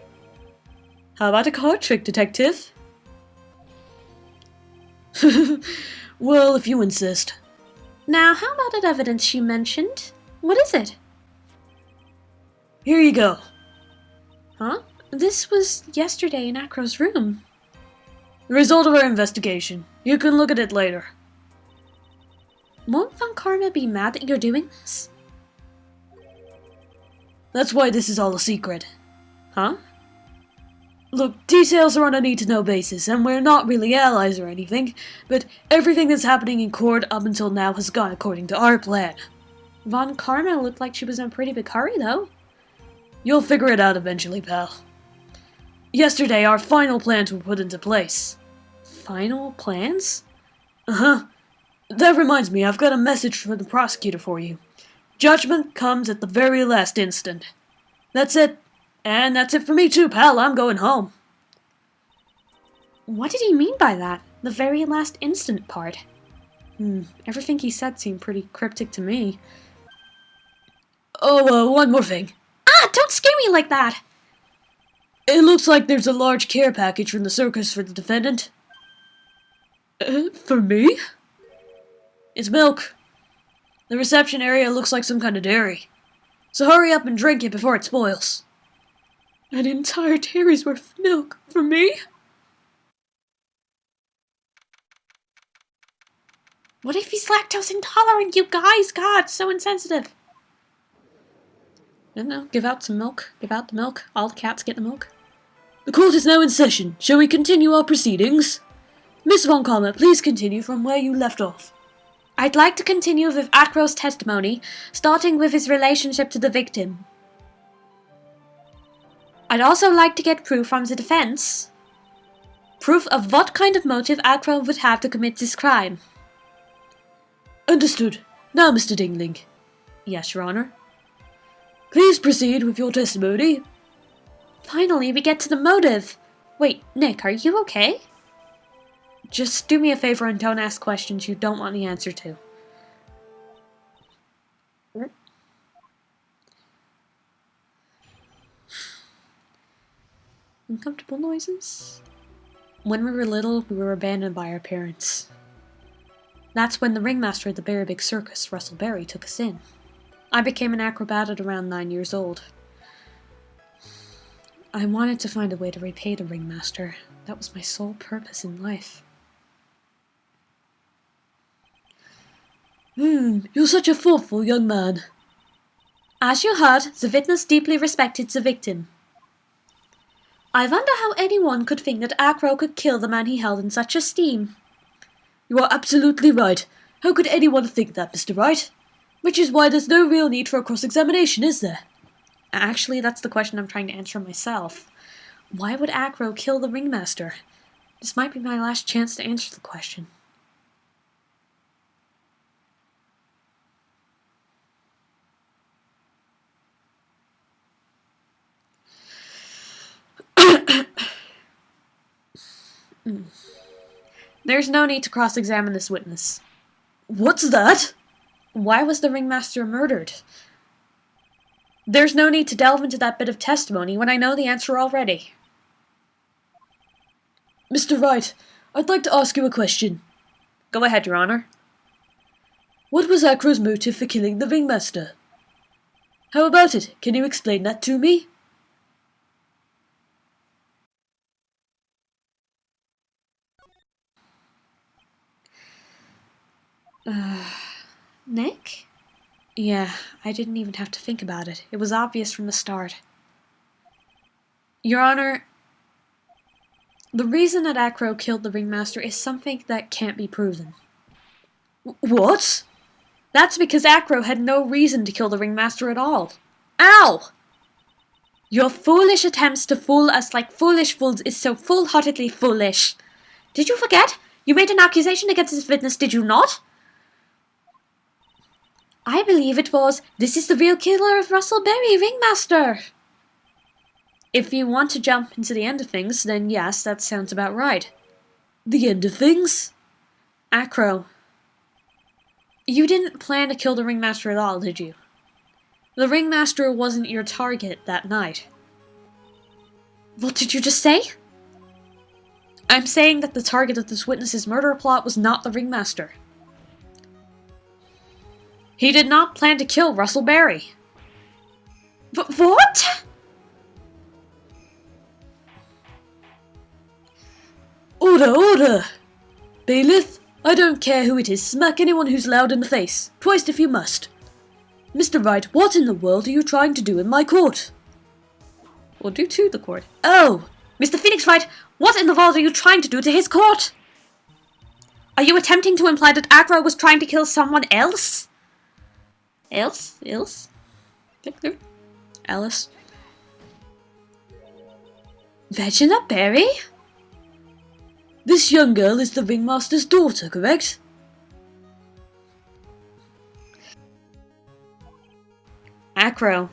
Speaker 3: How about a card trick, Detective? Well, if you insist.
Speaker 1: Now, how about that evidence she mentioned? What is it?
Speaker 3: Here you go.
Speaker 1: Huh? This was yesterday in Acro's room.
Speaker 3: The result of our investigation. You can look at it later.
Speaker 1: Won't Von Karma be mad that you're doing this?
Speaker 3: That's why this is all a secret.
Speaker 1: Huh?
Speaker 3: Look, details are on a need-to-know basis, and we're not really allies or anything, but everything that's happening in court up until now has gone according to our plan.
Speaker 1: Von Karma looked like she was in a pretty big hurry, though.
Speaker 3: You'll figure it out eventually, pal. Yesterday, our final plans were put into place.
Speaker 1: Final plans?
Speaker 3: Uh-huh. That reminds me, I've got a message from the prosecutor for you. Judgment comes at the very last instant. That's it. And that's it for me too, pal. I'm going home.
Speaker 1: What did he mean by that? The very last instant part? Everything he said seemed pretty cryptic to me.
Speaker 3: Oh, one more thing.
Speaker 1: Don't scare me like that!
Speaker 3: It looks like there's a large care package from the circus for the defendant. For me? It's milk. The reception area looks like some kind of dairy. So hurry up and drink it before it spoils. An entire dairy's worth of milk for me?
Speaker 1: What if he's lactose intolerant, you guys? God, so insensitive.
Speaker 3: No, give out some milk. Give out the milk. All the cats get the milk. The court is now in session. Shall we continue our proceedings? Miss Von Karma, please continue from where you left off.
Speaker 1: I'd like to continue with Acro's testimony, starting with his relationship to the victim. I'd also like to get proof from the defense. Proof of what kind of motive Acro would have to commit this crime.
Speaker 3: Understood. Now, Mr. Dingling.
Speaker 1: Yes, Your Honor.
Speaker 3: Please proceed with your testimony.
Speaker 1: Finally, we get to the motive. Wait, Nick, are you okay? Just do me a favor and don't ask questions you don't want the answer to. Uncomfortable noises? When we were little, we were abandoned by our parents. That's when the ringmaster of the very big circus, Russell Berry, took us in. I became an acrobat at around 9 years old. I wanted to find a way to repay the ringmaster. That was my sole purpose in life.
Speaker 3: You're such a thoughtful young man.
Speaker 1: As you heard, the witness deeply respected the victim. I wonder how anyone could think that Acro could kill the man he held in such esteem.
Speaker 3: You are absolutely right. How could anyone think that, Mr. Wright? Which is why there's no real need for a cross-examination, is there?
Speaker 1: Actually, that's the question I'm trying to answer myself. Why would Acro kill the ringmaster? This might be my last chance to answer the question. There's no need to cross-examine this witness.
Speaker 3: What's that?
Speaker 1: Why was the ringmaster murdered? There's no need to delve into that bit of testimony when I know the answer already.
Speaker 3: Mr. Wright, I'd like to ask you a question.
Speaker 1: Go ahead, Your Honor.
Speaker 3: What was Acro's motive for killing the ringmaster? How about it? Can you explain that to me?
Speaker 1: Nick? Yeah, I didn't even have to think about it. It was obvious from the start. Your Honor, the reason that Acro killed the ringmaster is something that can't be proven.
Speaker 3: What?
Speaker 1: That's because Acro had no reason to kill the ringmaster at all. Ow! Your foolish attempts to fool us like foolish fools is so full-heartedly foolish. Did you forget? You made an accusation against this witness, did you not? I believe it was, "This is the real killer of Russell Berry, ringmaster." If you want to jump into the end of things, then yes, that sounds about right.
Speaker 3: The end of things?
Speaker 1: Acro, you didn't plan to kill the ringmaster at all, did you? The ringmaster wasn't your target that night.
Speaker 3: What did you just say?
Speaker 1: I'm saying that the target of this witness's murder plot was not the ringmaster. He did not plan to kill Russell Berry.
Speaker 3: What? Order, order! Bailiff, I don't care who it is, smack anyone who's loud in the face. Twice if you must. Mr. Wright, what in the world are you trying to do in my court?
Speaker 1: Well, do to the court.
Speaker 3: Oh!
Speaker 1: Mr. Phoenix Wright, what in the world are you trying to do to his court? Are you attempting to imply that Acro was trying to kill someone else? Else? Click through. Alice.
Speaker 3: Regina Berry? This young girl is the ringmaster's daughter, correct?
Speaker 1: Acro.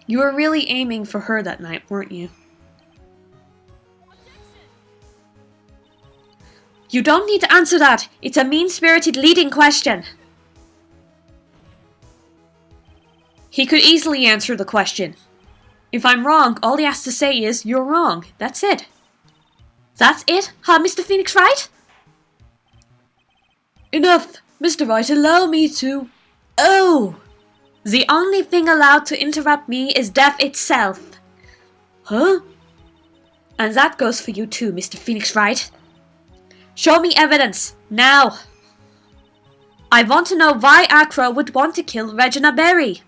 Speaker 1: You were really aiming for her that night, weren't you? You don't need to answer that. It's a mean-spirited leading question. He could easily answer the question. If I'm wrong, all he has to say is, "You're wrong." That's it. That's it, huh, Mr. Phoenix Wright?
Speaker 3: Enough! Mr. Wright, allow me to... Oh!
Speaker 1: The only thing allowed to interrupt me is death itself.
Speaker 3: Huh?
Speaker 1: And that goes for you too, Mr. Phoenix Wright. Show me evidence, now. I want to know why Acro would want to kill Regina Berry.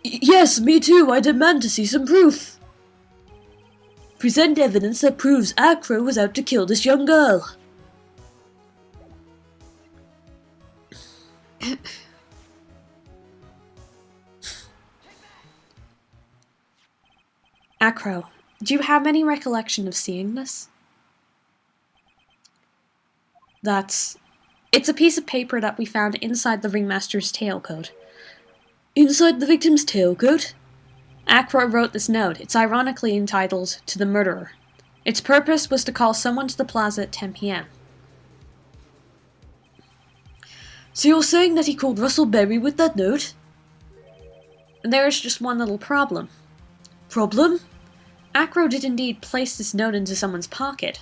Speaker 3: Yes, me too. I demand to see some proof. Present evidence that proves Acro was out to kill this young girl.
Speaker 1: Acro, do you have any recollection of seeing this? It's a piece of paper that we found inside the ringmaster's tailcoat.
Speaker 3: Inside the victim's tailcoat?
Speaker 1: Acro wrote this note. It's ironically entitled, "To the Murderer." Its purpose was to call someone to the plaza at 10 p.m.
Speaker 3: So you're saying that he called Russell Berry with that note?
Speaker 1: There is just one little problem.
Speaker 3: Problem?
Speaker 1: Acro did indeed place this note into someone's pocket.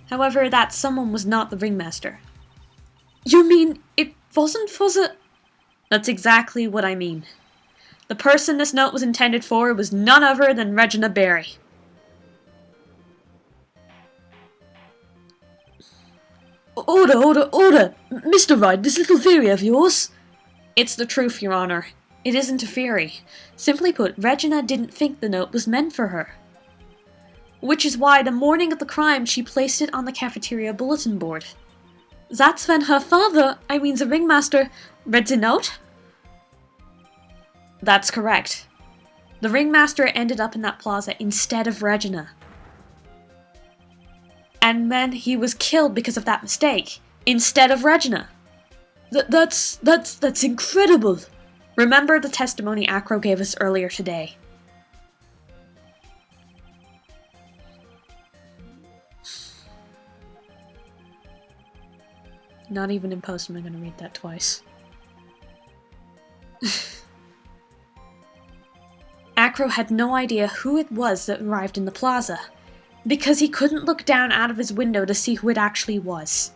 Speaker 1: However, that someone was not the ringmaster.
Speaker 3: You mean it wasn't for the...
Speaker 1: That's exactly what I mean. The person this note was intended for was none other than Regina Berry.
Speaker 3: Order! Mr. Wright, this little theory of yours? It's the truth, Your Honor. It isn't a theory. Simply put, Regina didn't think the note was meant for her. Which is why the morning of the crime she placed it on the cafeteria bulletin board. That's when her father, the ringmaster, read the note? That's correct. The ringmaster ended up in that plaza instead of Regina. And then he was killed because of that mistake, instead of Regina. That's incredible. Remember the testimony Acro gave us earlier today. Not even in post am I going to read that twice. Acro had no idea who it was that arrived in the plaza, because he couldn't look down out of his window to see who it actually was.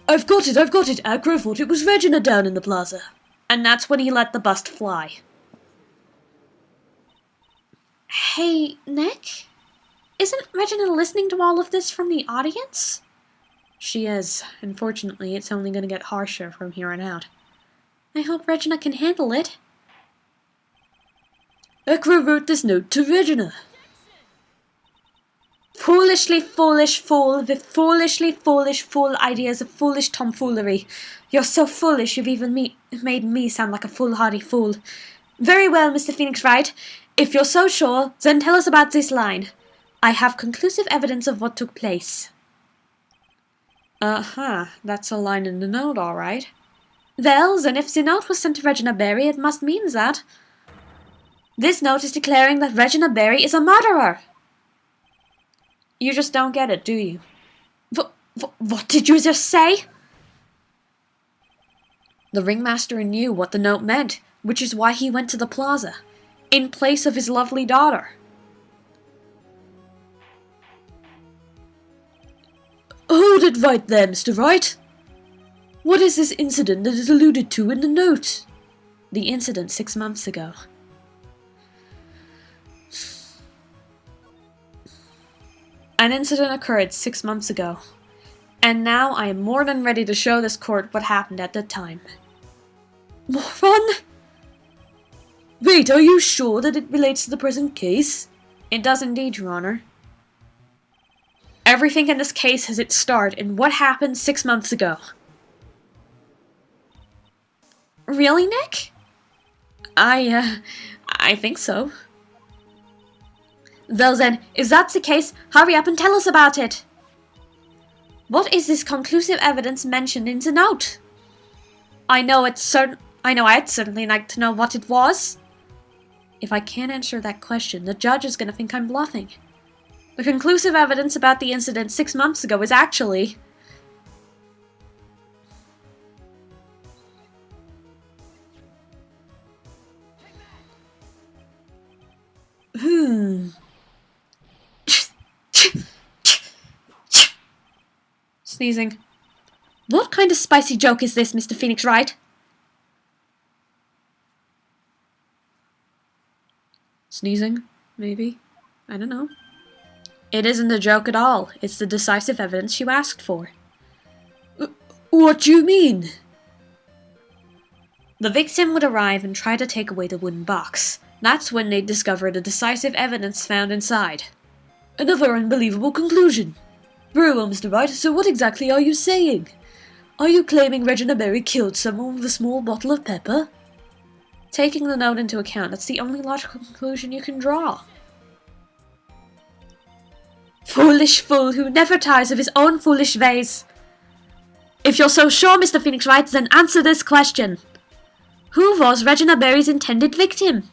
Speaker 3: I've got it! Acro thought it was Regina down in the plaza. And that's when he let the bust fly.
Speaker 2: Hey, Nick? Isn't Regina listening to all of this from the audience?
Speaker 3: She is. Unfortunately, it's only going to get harsher from here on out.
Speaker 2: I hope Regina can handle it.
Speaker 3: Acro wrote this note to Regina.
Speaker 1: Foolishly foolish fool with foolishly foolish fool ideas of foolish tomfoolery. You're so foolish you've even made me sound like a foolhardy fool. Very well, Mr. Phoenix Wright. If you're so sure, then tell us about this line. I have conclusive evidence of what took place.
Speaker 3: That's a line in the note, all right.
Speaker 1: Well, then if the note was sent to Regina Berry, it must mean that. This note is declaring that Regina Berry is a murderer.
Speaker 3: You just don't get it, do you?
Speaker 1: What did you just say?
Speaker 3: The ringmaster knew what the note meant, which is why he went to the plaza, in place of his lovely daughter. Hold it right there, Mr. Wright. What is this incident that is alluded to in the note? The incident 6 months ago. An incident occurred 6 months ago, and now I am more than ready to show this court what happened at that time. Moron? Wait, are you sure that it relates to the present case? It does indeed, Your Honor. Everything in this case has its start in what happened 6 months ago.
Speaker 1: Really, Nick?
Speaker 3: I think so.
Speaker 1: Well then, if that's the case, hurry up and tell us about it. What is this conclusive evidence mentioned in the note? I know I'd certainly like to know what it was.
Speaker 3: If I can't answer that question, the judge is going to think I'm bluffing. The conclusive evidence about the incident 6 months ago is actually... Sneezing.
Speaker 1: What kind of spicy joke is this, Mr. Phoenix Wright?
Speaker 3: Sneezing, maybe? I don't know. It isn't a joke at all. It's the decisive evidence you asked for. What do you mean? The victim would arrive and try to take away the wooden box. That's when they'd discover the decisive evidence found inside. Another unbelievable conclusion. Very well, Mr. Wright, so what exactly are you saying? Are you claiming Regina Berry killed someone with a small bottle of pepper? Taking the note into account, that's the only logical conclusion you can draw.
Speaker 1: Foolish fool who never tires of his own foolish ways. If you're so sure, Mr. Phoenix Wright, then answer this question. Who was Regina Berry's intended victim?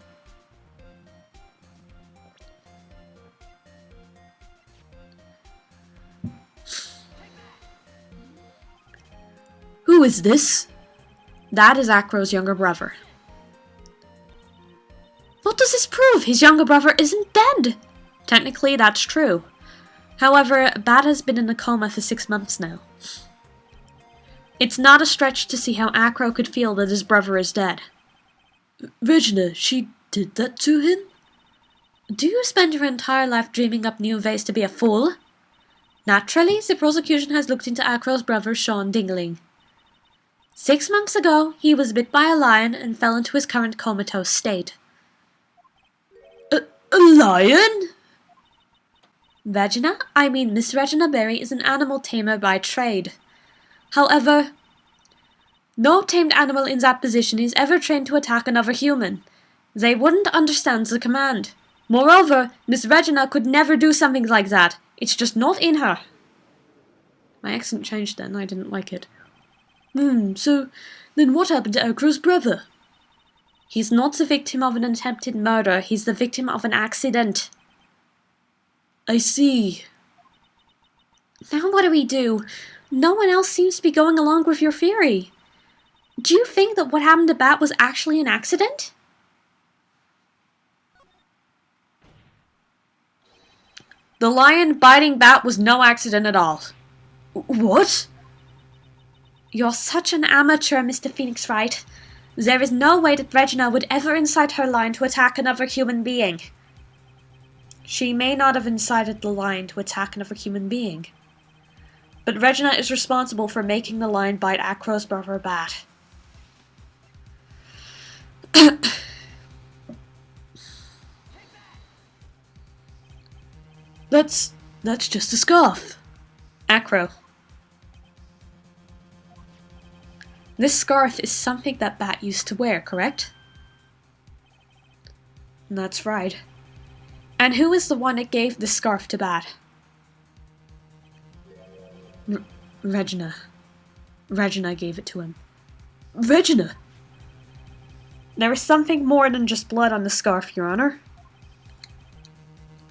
Speaker 3: Who is this? That is Acro's younger brother.
Speaker 1: What does this prove? His younger brother isn't dead.
Speaker 3: Technically, that's true. However, Bat has been in a coma for 6 months now. It's not a stretch to see how Acro could feel that his brother is dead. Regina, she did that to him? Do you spend your entire life dreaming up new ways to be a fool?
Speaker 1: Naturally, the prosecution has looked into Acro's brother, Sean Dingling. 6 months ago, he was bit by a lion and fell into his current comatose state.
Speaker 3: A lion?
Speaker 1: Miss Regina Berry is an animal tamer by trade. However, no tamed animal in that position is ever trained to attack another human. They wouldn't understand the command. Moreover, Miss Regina could never do something like that. It's just not in her. My accent changed then, I didn't like it.
Speaker 3: So then what happened to Acro's brother?
Speaker 1: He's not the victim of an attempted murder, he's the victim of an accident.
Speaker 3: I see.
Speaker 1: Now what do we do? No one else seems to be going along with your theory. Do you think that what happened to Bat was actually an accident?
Speaker 3: The lion biting Bat was no accident at all. What?
Speaker 1: You're such an amateur, Mr. Phoenix Wright. There is no way that Regina would ever incite her lion to attack another human being. She may not have incited the lion to attack another human being, but Regina is responsible for making the lion bite Acro's brother Bat.
Speaker 3: That's just a scarf.
Speaker 1: Acro. This scarf is something that Bat used to wear, correct? That's right. And who is the one that gave this scarf to Bat? Regina. Regina gave it to him.
Speaker 3: Regina?
Speaker 1: There is something more than just blood on the scarf, Your Honor.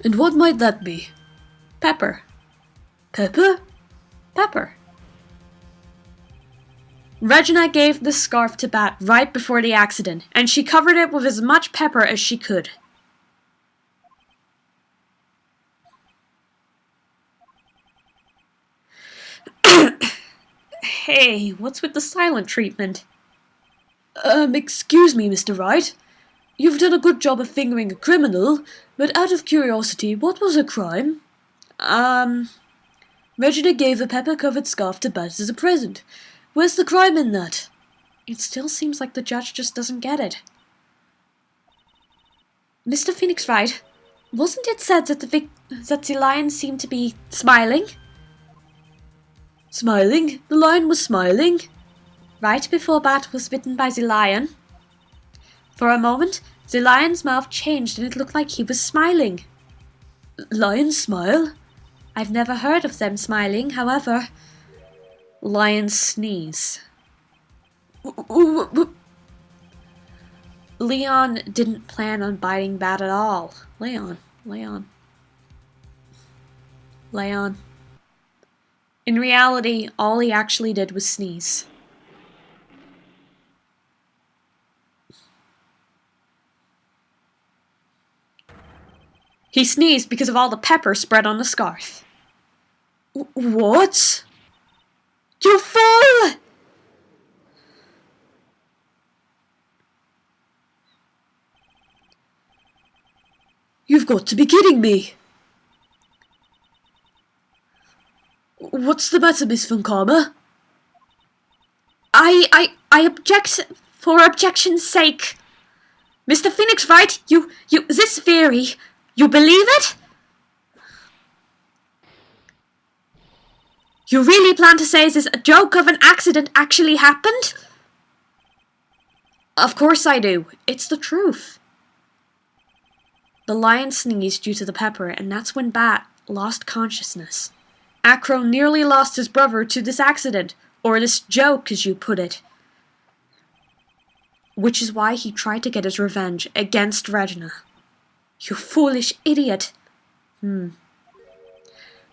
Speaker 3: And what might that be?
Speaker 1: Pepper.
Speaker 3: Pepper?
Speaker 1: Pepper. Regina gave the scarf to Bat right before the accident, and she covered it with as much pepper as she could. Hey, what's with the silent treatment?
Speaker 3: Excuse me, Mr. Wright. You've done a good job of fingering a criminal, but out of curiosity, what was her crime? Regina gave a pepper-covered scarf to Bat as a present. Where's the crime in that?
Speaker 1: It still seems like the judge just doesn't get it. Mr. Phoenix Wright, wasn't it said that the lion seemed to be smiling?
Speaker 3: Smiling? The lion was smiling?
Speaker 1: Right before Bat was bitten by the lion. For a moment, the lion's mouth changed and it looked like he was smiling.
Speaker 3: Lions smile?
Speaker 1: I've never heard of them smiling, however.
Speaker 3: Lions sneeze.
Speaker 1: Leon didn't plan on biting Bat at all. Leon. In reality, all he actually did was sneeze. He sneezed because of all the pepper spread on the scarf.
Speaker 3: What? You fool! You've got to be kidding me! What's the matter, Miss Von Karma?
Speaker 1: I object for objection's sake. Mr. Phoenix Wright, this theory, you believe it? You really plan to say this joke of an accident actually happened? Of course I do. It's the truth. The lion sneezed due to the pepper, and that's when Bat lost consciousness. Acro nearly lost his brother to this accident, or this joke, as you put it. Which is why he tried to get his revenge against Regina. You foolish idiot.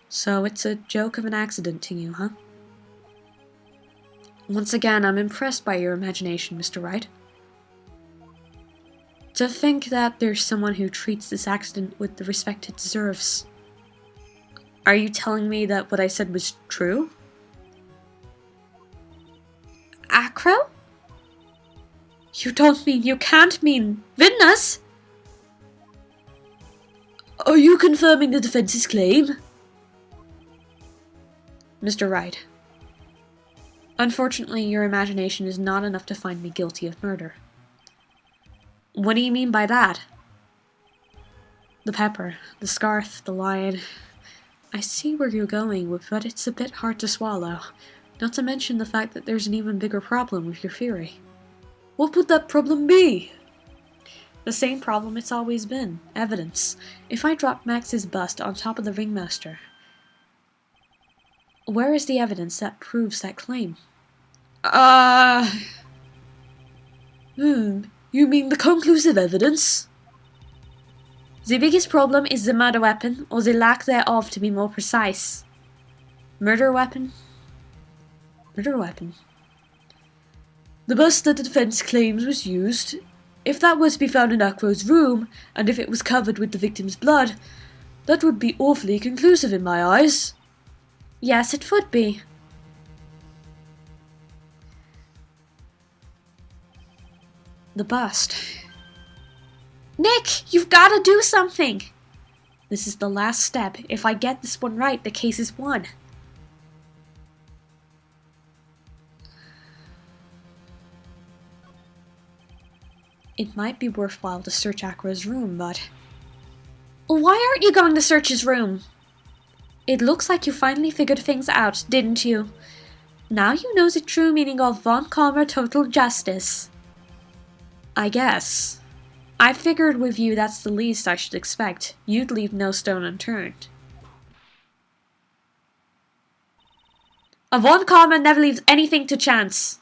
Speaker 1: So it's a joke of an accident to you, huh? Once again, I'm impressed by your imagination, Mr. Wright. To think that there's someone who treats this accident with the respect it deserves. Are you telling me that what I said was true? Acro? You can't mean Vidnas?
Speaker 3: Are you confirming the defense's claim? Mr. Wright. Unfortunately, your imagination is not enough to find me guilty of murder. What do you mean by that? The pepper, the scarf, the lion. I see where you're going, but it's a bit hard to swallow. Not to mention the fact that there's an even bigger problem with your theory. What would that problem be? The same problem it's always been. Evidence. If I drop Max's bust on top of the ringmaster, where is the evidence that proves that claim? You mean the conclusive evidence? The biggest problem is the murder weapon, or the lack thereof to be more precise. Murder weapon? Murder weapon. The bust that the defense claims was used, if that was to be found in Acro's room, and if it was covered with the victim's blood, that would be awfully conclusive in my eyes.
Speaker 2: Yes, it would be.
Speaker 3: The bust.
Speaker 2: Nick, you've got to do something!
Speaker 3: This is the last step. If I get this one right, the case is won. It might be worthwhile to search Acro's room, but...
Speaker 2: Why aren't you going to search his room? It looks like you finally figured things out, didn't you? Now you know the true meaning of von Calmer total justice.
Speaker 3: I guess. I figured with you that's the least I should expect. You'd leave no stone unturned.
Speaker 2: A von Calmer never leaves anything to chance.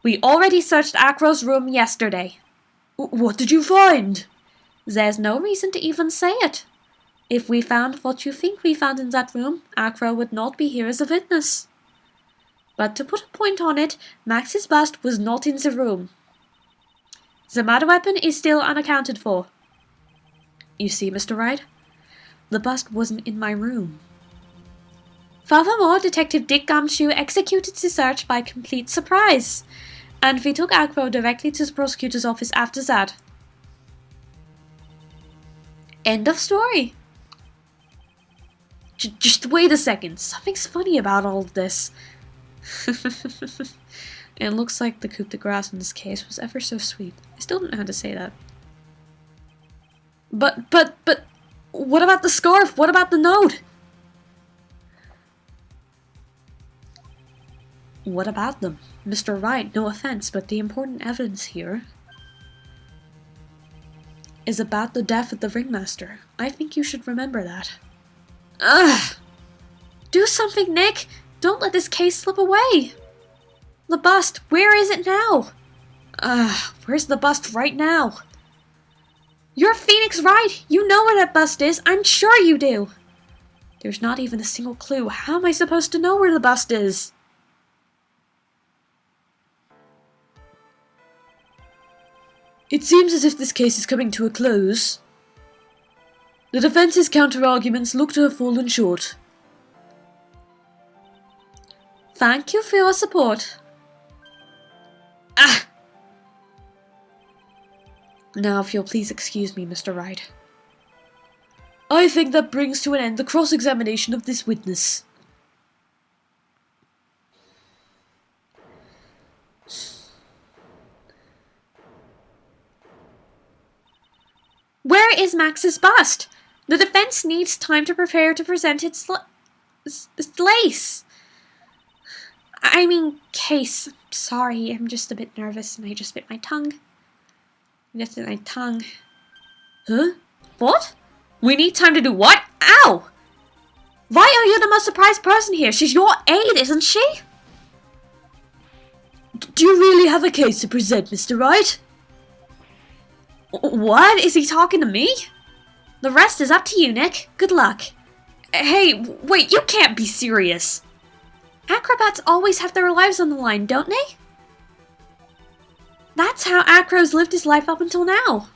Speaker 2: We already searched Acro's room yesterday.
Speaker 3: What did you find?
Speaker 2: There's no reason to even say it. If we found what you think we found in that room, Acro would not be here as a witness. But to put a point on it, Max's bust was not in the room. The murder weapon is still unaccounted for.
Speaker 3: You see, Mr. Wright? The bust wasn't in my room.
Speaker 2: Furthermore, Detective Dick Gumshoe executed the search by complete surprise, and we took Acro directly to the prosecutor's office after that. End of story.
Speaker 3: Just wait a second. Something's funny about all of this. It looks like the coup de grace in this case was ever so sweet. I still don't know how to say that. But, what about the scarf? What about the note? What about them? Mr. Wright, no offense, but the important evidence here is about the death of the ringmaster. I think you should remember that.
Speaker 2: Ugh! Do something, Nick! Don't let this case slip away! The bust, where is it now?
Speaker 3: Where's the bust right now?
Speaker 2: You're Phoenix Wright! You know where that bust is! I'm sure you do!
Speaker 3: There's not even a single clue. How am I supposed to know where the bust is? It seems as if this case is coming to a close. The defense's counter-arguments look to have fallen short.
Speaker 2: Thank you for your support.
Speaker 3: Now, if you'll please excuse me, Mr. Wright. I think that brings to an end the cross-examination of this witness.
Speaker 2: Where is Max's bust? The defense needs time to prepare to present its case. Sorry, I'm just a bit nervous and I just bit my tongue.
Speaker 3: Huh?
Speaker 2: What? We need time to do what? Ow! Why are you the most surprised person here? She's your aide, isn't she?
Speaker 3: Do you really have a case to present, Mr. Wright?
Speaker 2: What? Is he talking to me? The rest is up to you, Nick. Good luck.
Speaker 3: Hey, wait, you can't be serious.
Speaker 2: Acrobats always have their lives on the line, don't they? That's how Acro's lived his life up until now.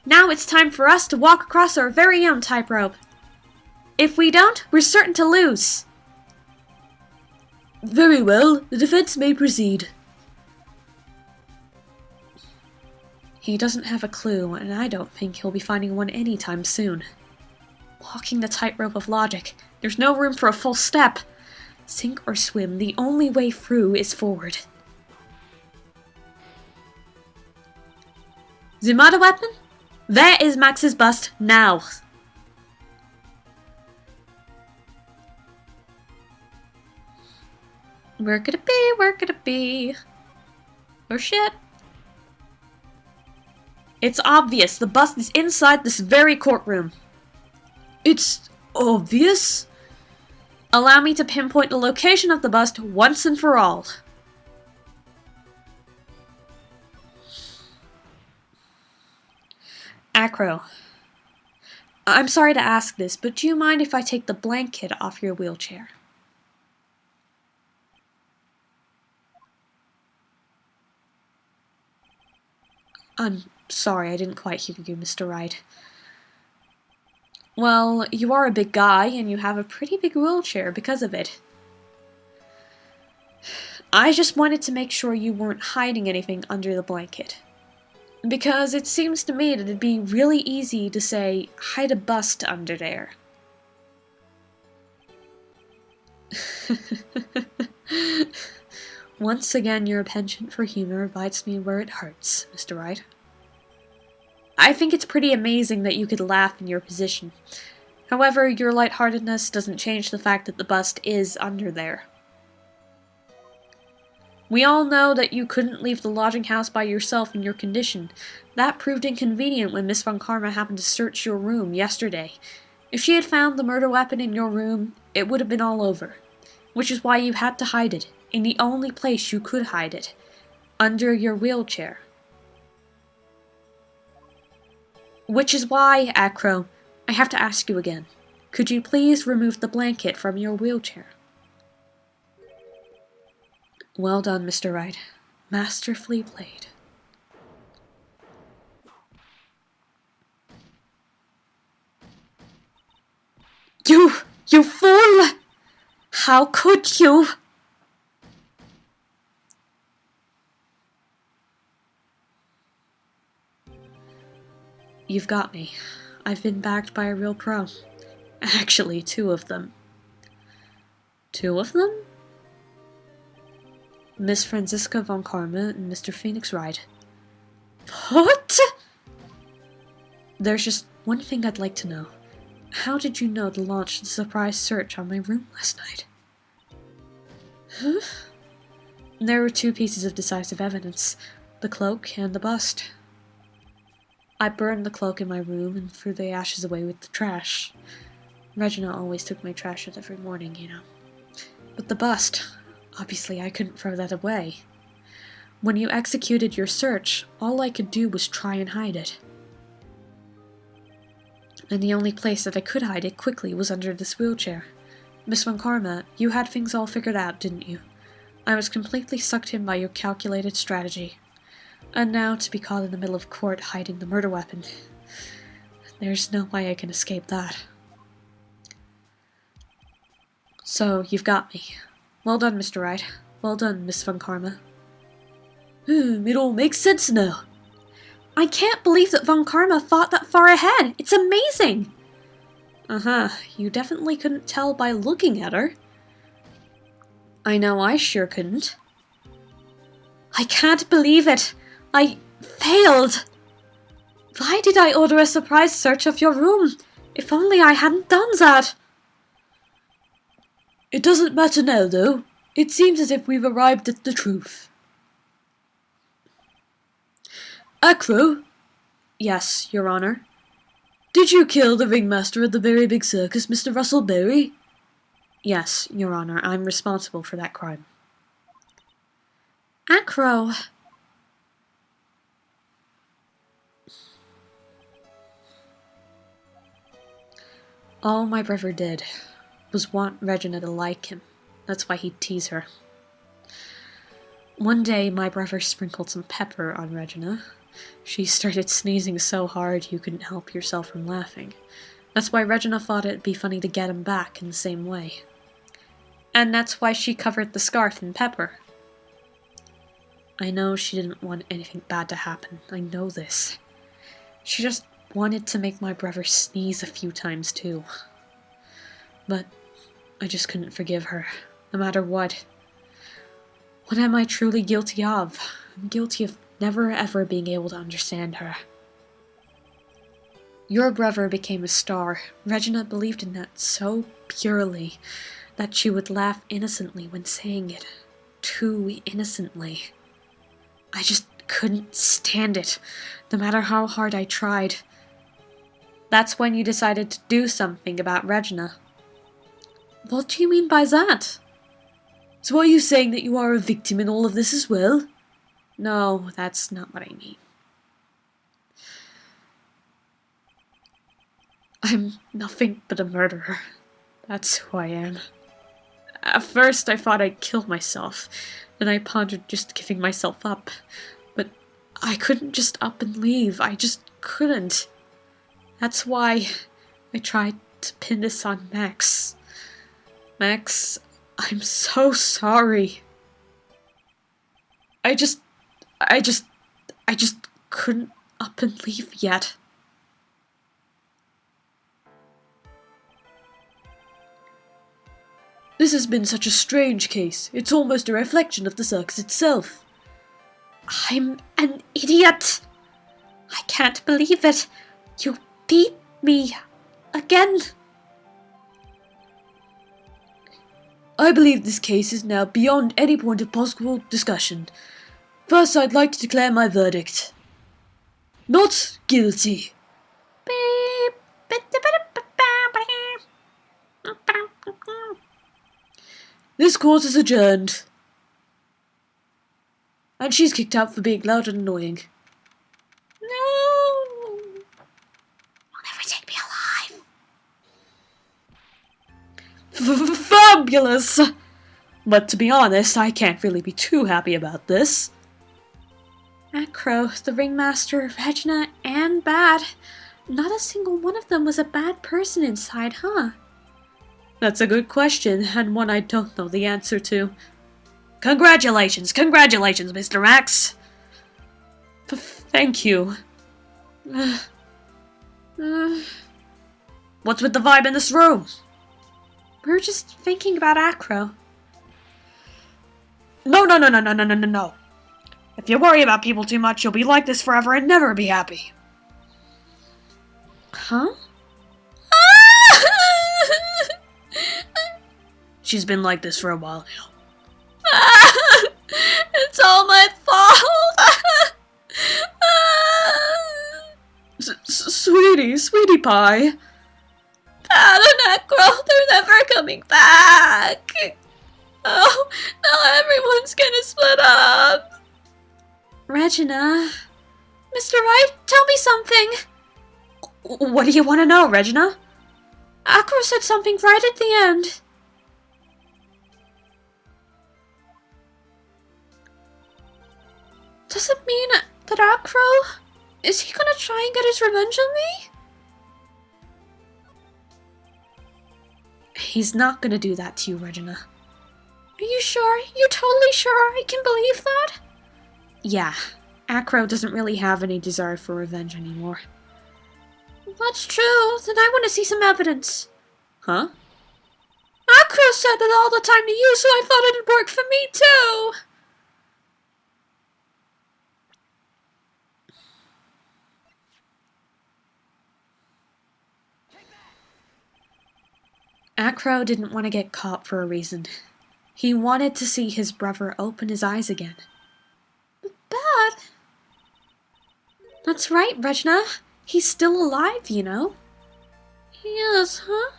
Speaker 2: Now it's time for us to walk across our very own tightrope. If we don't, we're certain to lose.
Speaker 3: Very well, the defense may proceed. He doesn't have a clue, and I don't think he'll be finding one anytime soon. Walking the tightrope of logic, there's no room for a full step.
Speaker 1: Sink or swim, the only way through is forward. The murder weapon? There is Max's bust now. Where could it be? Where could it be? Oh shit. It's obvious. The bust is inside this very courtroom. It's obvious? Allow me to pinpoint the location of the bust once and for all. Acro. I'm sorry to ask this, but do you mind if I take the blanket off your wheelchair? I'm sorry, I didn't quite hear you, Mr. Wright. Well, you are a big guy, and you have a pretty big wheelchair because of it. I just wanted to make sure you weren't hiding anything under the blanket. Because it seems to me that it'd be really easy to say, hide a bust under there. Once again, your penchant for humor bites me where it hurts, Mr. Wright. I think it's pretty amazing that you could laugh in your position. However, your lightheartedness doesn't change the fact that the bust is under there. We all know that you couldn't leave the lodging house by yourself in your condition. That proved inconvenient when Miss Von Karma happened to search your room yesterday. If she had found the murder weapon in your room, it would have been all over. Which is why you had to hide it, in the only place you could hide it, under your wheelchair. Which is why, Acro, I have to ask you again. Could you please remove the blanket from your wheelchair? Well done, Mr. Wright. Masterfully played. You fool! How could you? You've got me. I've been backed by a real pro. Actually, 2 of them. 2 of them? Miss Franziska von Karma and Mr. Phoenix Wright. What? There's just one thing I'd like to know. How did you know to launch the surprise search on my room last night? Huh? There were 2 pieces of decisive evidence. The cloak and the bust. I burned the cloak in my room and threw the ashes away with the trash. Regina always took my trash out every morning, you know. But the bust... Obviously, I couldn't throw that away. When you executed your search, all I could do was try and hide it. And the only place that I could hide it quickly was under this wheelchair. Miss Von Karma, you had things all figured out, didn't you? I was completely sucked in by your calculated strategy. And now to be caught in the middle of court hiding the murder weapon. There's no way I can escape that. So, you've got me. Well done, Mr. Wright. Well done, Miss Von Karma. It all makes sense now. I can't believe that Von Karma thought that far ahead. It's amazing! Uh-huh. You definitely couldn't tell by looking at her. I know I sure couldn't. I can't believe it. I failed. Why did I order a surprise search of your room? If only I hadn't done that. It doesn't matter now, though. It seems as if we've arrived at the truth. Acro? Yes, Your Honor. Did you kill the ringmaster of the very big circus, Mr. Russell Berry? Yes, Your Honor. I'm responsible for that crime. Acro... All my brother did was want Regina to like him. That's why he'd tease her. One day, my brother sprinkled some pepper on Regina. She started sneezing so hard you couldn't help yourself from laughing. That's why Regina thought it'd be funny to get him back in the same way. And that's why she covered the scarf in pepper. I know she didn't want anything bad to happen. I know this. She just wanted to make my brother sneeze a few times too. But I just couldn't forgive her. no matter what. What am I truly guilty of? I'm guilty of never ever being able to understand her. Your brother became a star. Regina believed in that so purely that she would laugh innocently when saying it. Too innocently. I just couldn't stand it, no matter how hard I tried. That's when you decided to do something about Regina. What do you mean by that? So are you saying that you are a victim in all of this as well? No, that's not what I mean. I'm nothing but a murderer. That's who I am. At first I thought I'd kill myself. Then I pondered just giving myself up. But I couldn't just up and leave. I just couldn't. That's why I tried to pin this on Max. Max, I'm so sorry. I just couldn't up and leave yet. This has been such a strange case. It's almost a reflection of the circus itself. I'm an idiot. I can't believe it. You beat me again. I believe this case is now beyond any point of possible discussion. First, I'd like to declare my verdict. Not guilty. This court is adjourned. And she's kicked out for being loud and annoying. No! You'll never take me alive. Fabulous! But to be honest, I can't really be too happy about this. Acro, the ringmaster, Regina, and Bad. Not a single one of them was a bad person inside, huh? That's a good question, and one I don't know the answer to. Congratulations, Mr. Max! Thank you. What's with the vibe in this room? We're just thinking about Acro. No. If you worry about people too much, you'll be like this forever and never be happy. Huh? She's been like this for a while now. It's all my fault. Sweetie pie. Dad and Acro, they're never coming back. Oh, now everyone's gonna split up. Regina. Mr. Wright, tell me something. What do you want to know, Regina? Acro said something right at the end. Does it mean that Acro... is he gonna try and get his revenge on me? He's not gonna do that to you, Regina. Are you sure? You totally sure I can believe that? Yeah. Acro doesn't really have any desire for revenge anymore. That's true. Then I want to see some evidence. Huh? Acro said that all the time to you, so I thought it'd work for me too. Acro didn't want to get caught for a reason. He wanted to see his brother open his eyes again. But Dad... That's right, Regina. He's still alive, you know. He is, huh?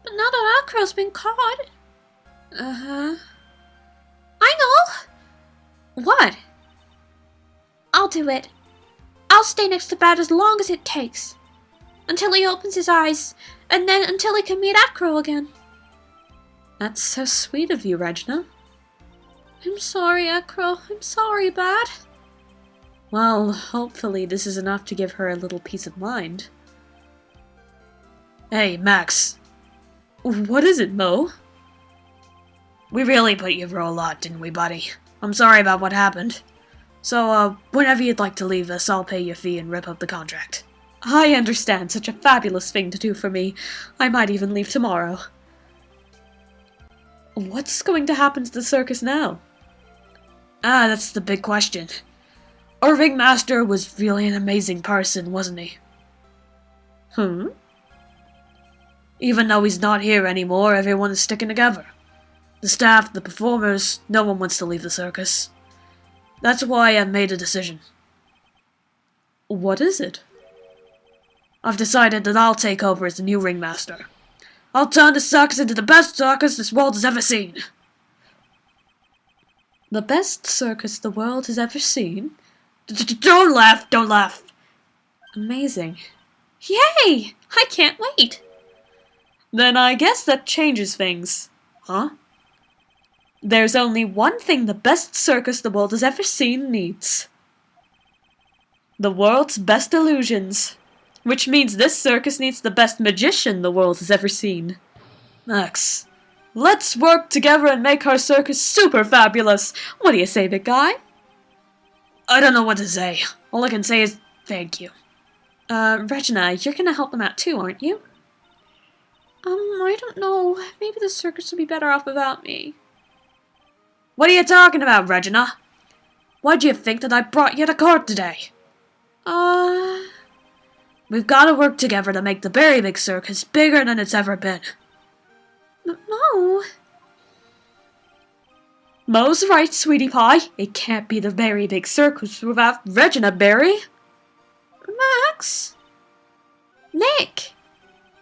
Speaker 1: But now that Acro's been caught... Uh-huh. I know! What? I'll do it. I'll stay next to Bad as long as it takes. Until he opens his eyes, and then until he can meet Acro again. That's so sweet of you, Regina. I'm sorry, Acro. I'm sorry, Bad. Well, hopefully this is enough to give her a little peace of mind. Hey, Max. What is it, Mo? We really put you through a lot, didn't we, buddy? I'm sorry about what happened. So, whenever you'd like to leave us, I'll pay your fee and rip up the contract. I understand, such a fabulous thing to do for me. I might even leave tomorrow.
Speaker 3: What's going to happen to the circus now? Ah, that's the big question. Our ringmaster was really an amazing person, wasn't he? Even though he's not here anymore, everyone is sticking together. The staff, the performers, no one wants to leave the circus. That's why I've made a decision.
Speaker 1: What is it?
Speaker 3: I've decided that I'll take over as the new ringmaster. I'll turn the circus into the best circus this world has ever seen.
Speaker 1: The best circus the world has ever seen?
Speaker 3: Don't laugh, don't laugh.
Speaker 1: Amazing. Yay! I can't wait.
Speaker 3: Then I guess that changes things.
Speaker 1: Huh?
Speaker 3: There's only one thing the best circus the world has ever seen needs. The world's best illusions. Which means this circus needs the best magician the world has ever seen. Max, let's work together and make our circus super fabulous. What do you say, big guy? I don't know what to say. All I can say is thank you.
Speaker 1: Regina, you're gonna help them out too, aren't you? I don't know. Maybe the circus would be better off without me.
Speaker 3: What are you talking about, Regina? Why do you think that I brought you to court today? We've got to work together to make the Very Big Circus bigger than it's ever been.
Speaker 1: No.
Speaker 3: Mo's right, sweetie pie. It can't be the Very Big Circus without Regina Berry.
Speaker 1: Max? Nick?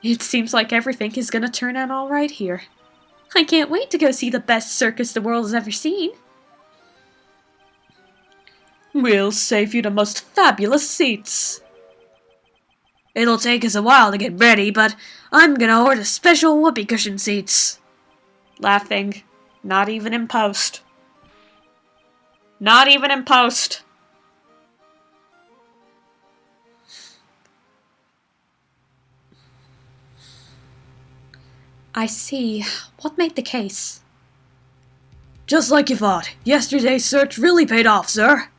Speaker 1: It seems like everything is gonna turn out alright here. I can't wait to go see the best circus the world has ever seen.
Speaker 3: We'll save you the most fabulous seats. It'll take us a while to get ready, but I'm gonna order special whoopee cushion seats. Laughing. Not even in post. Not even in post.
Speaker 1: I see. What made the case?
Speaker 3: Just like you thought. Yesterday's search really paid off, sir.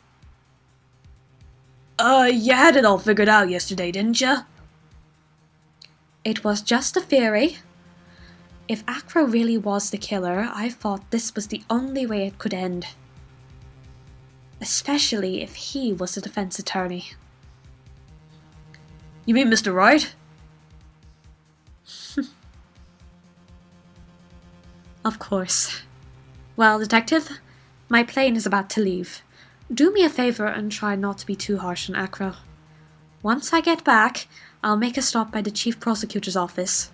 Speaker 3: You had it all figured out yesterday, didn't you?
Speaker 1: It was just a theory. If Acro really was the killer, I thought this was the only way it could end. Especially if he was the defense attorney.
Speaker 3: You mean Mr. Wright?
Speaker 1: Of course. Well, Detective, my plane is about to leave. Do me a favor and try not to be too harsh on Acro. Once I get back, I'll make a stop by the Chief Prosecutor's office.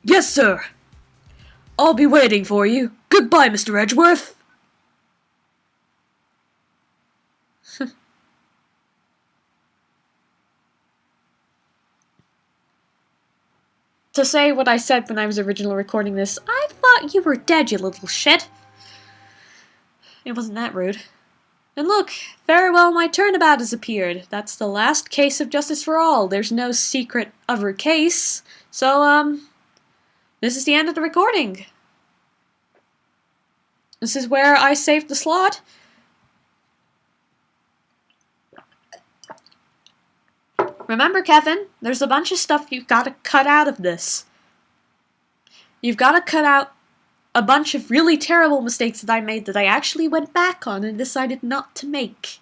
Speaker 3: Yes, sir. I'll be waiting for you. Goodbye, Mr. Edgeworth.
Speaker 1: To say what I said when I was originally recording this, I thought you were dead, you little shit. It wasn't that rude. And look, farewell, my turnabout has appeared. That's the last case of Justice for All. There's no secret other case. So, this is the end of the recording. This is where I saved the slot. Remember, Kevin, there's a bunch of stuff you've got to cut out of this. You've got to cut out a bunch of really terrible mistakes that I made that I actually went back on and decided not to make.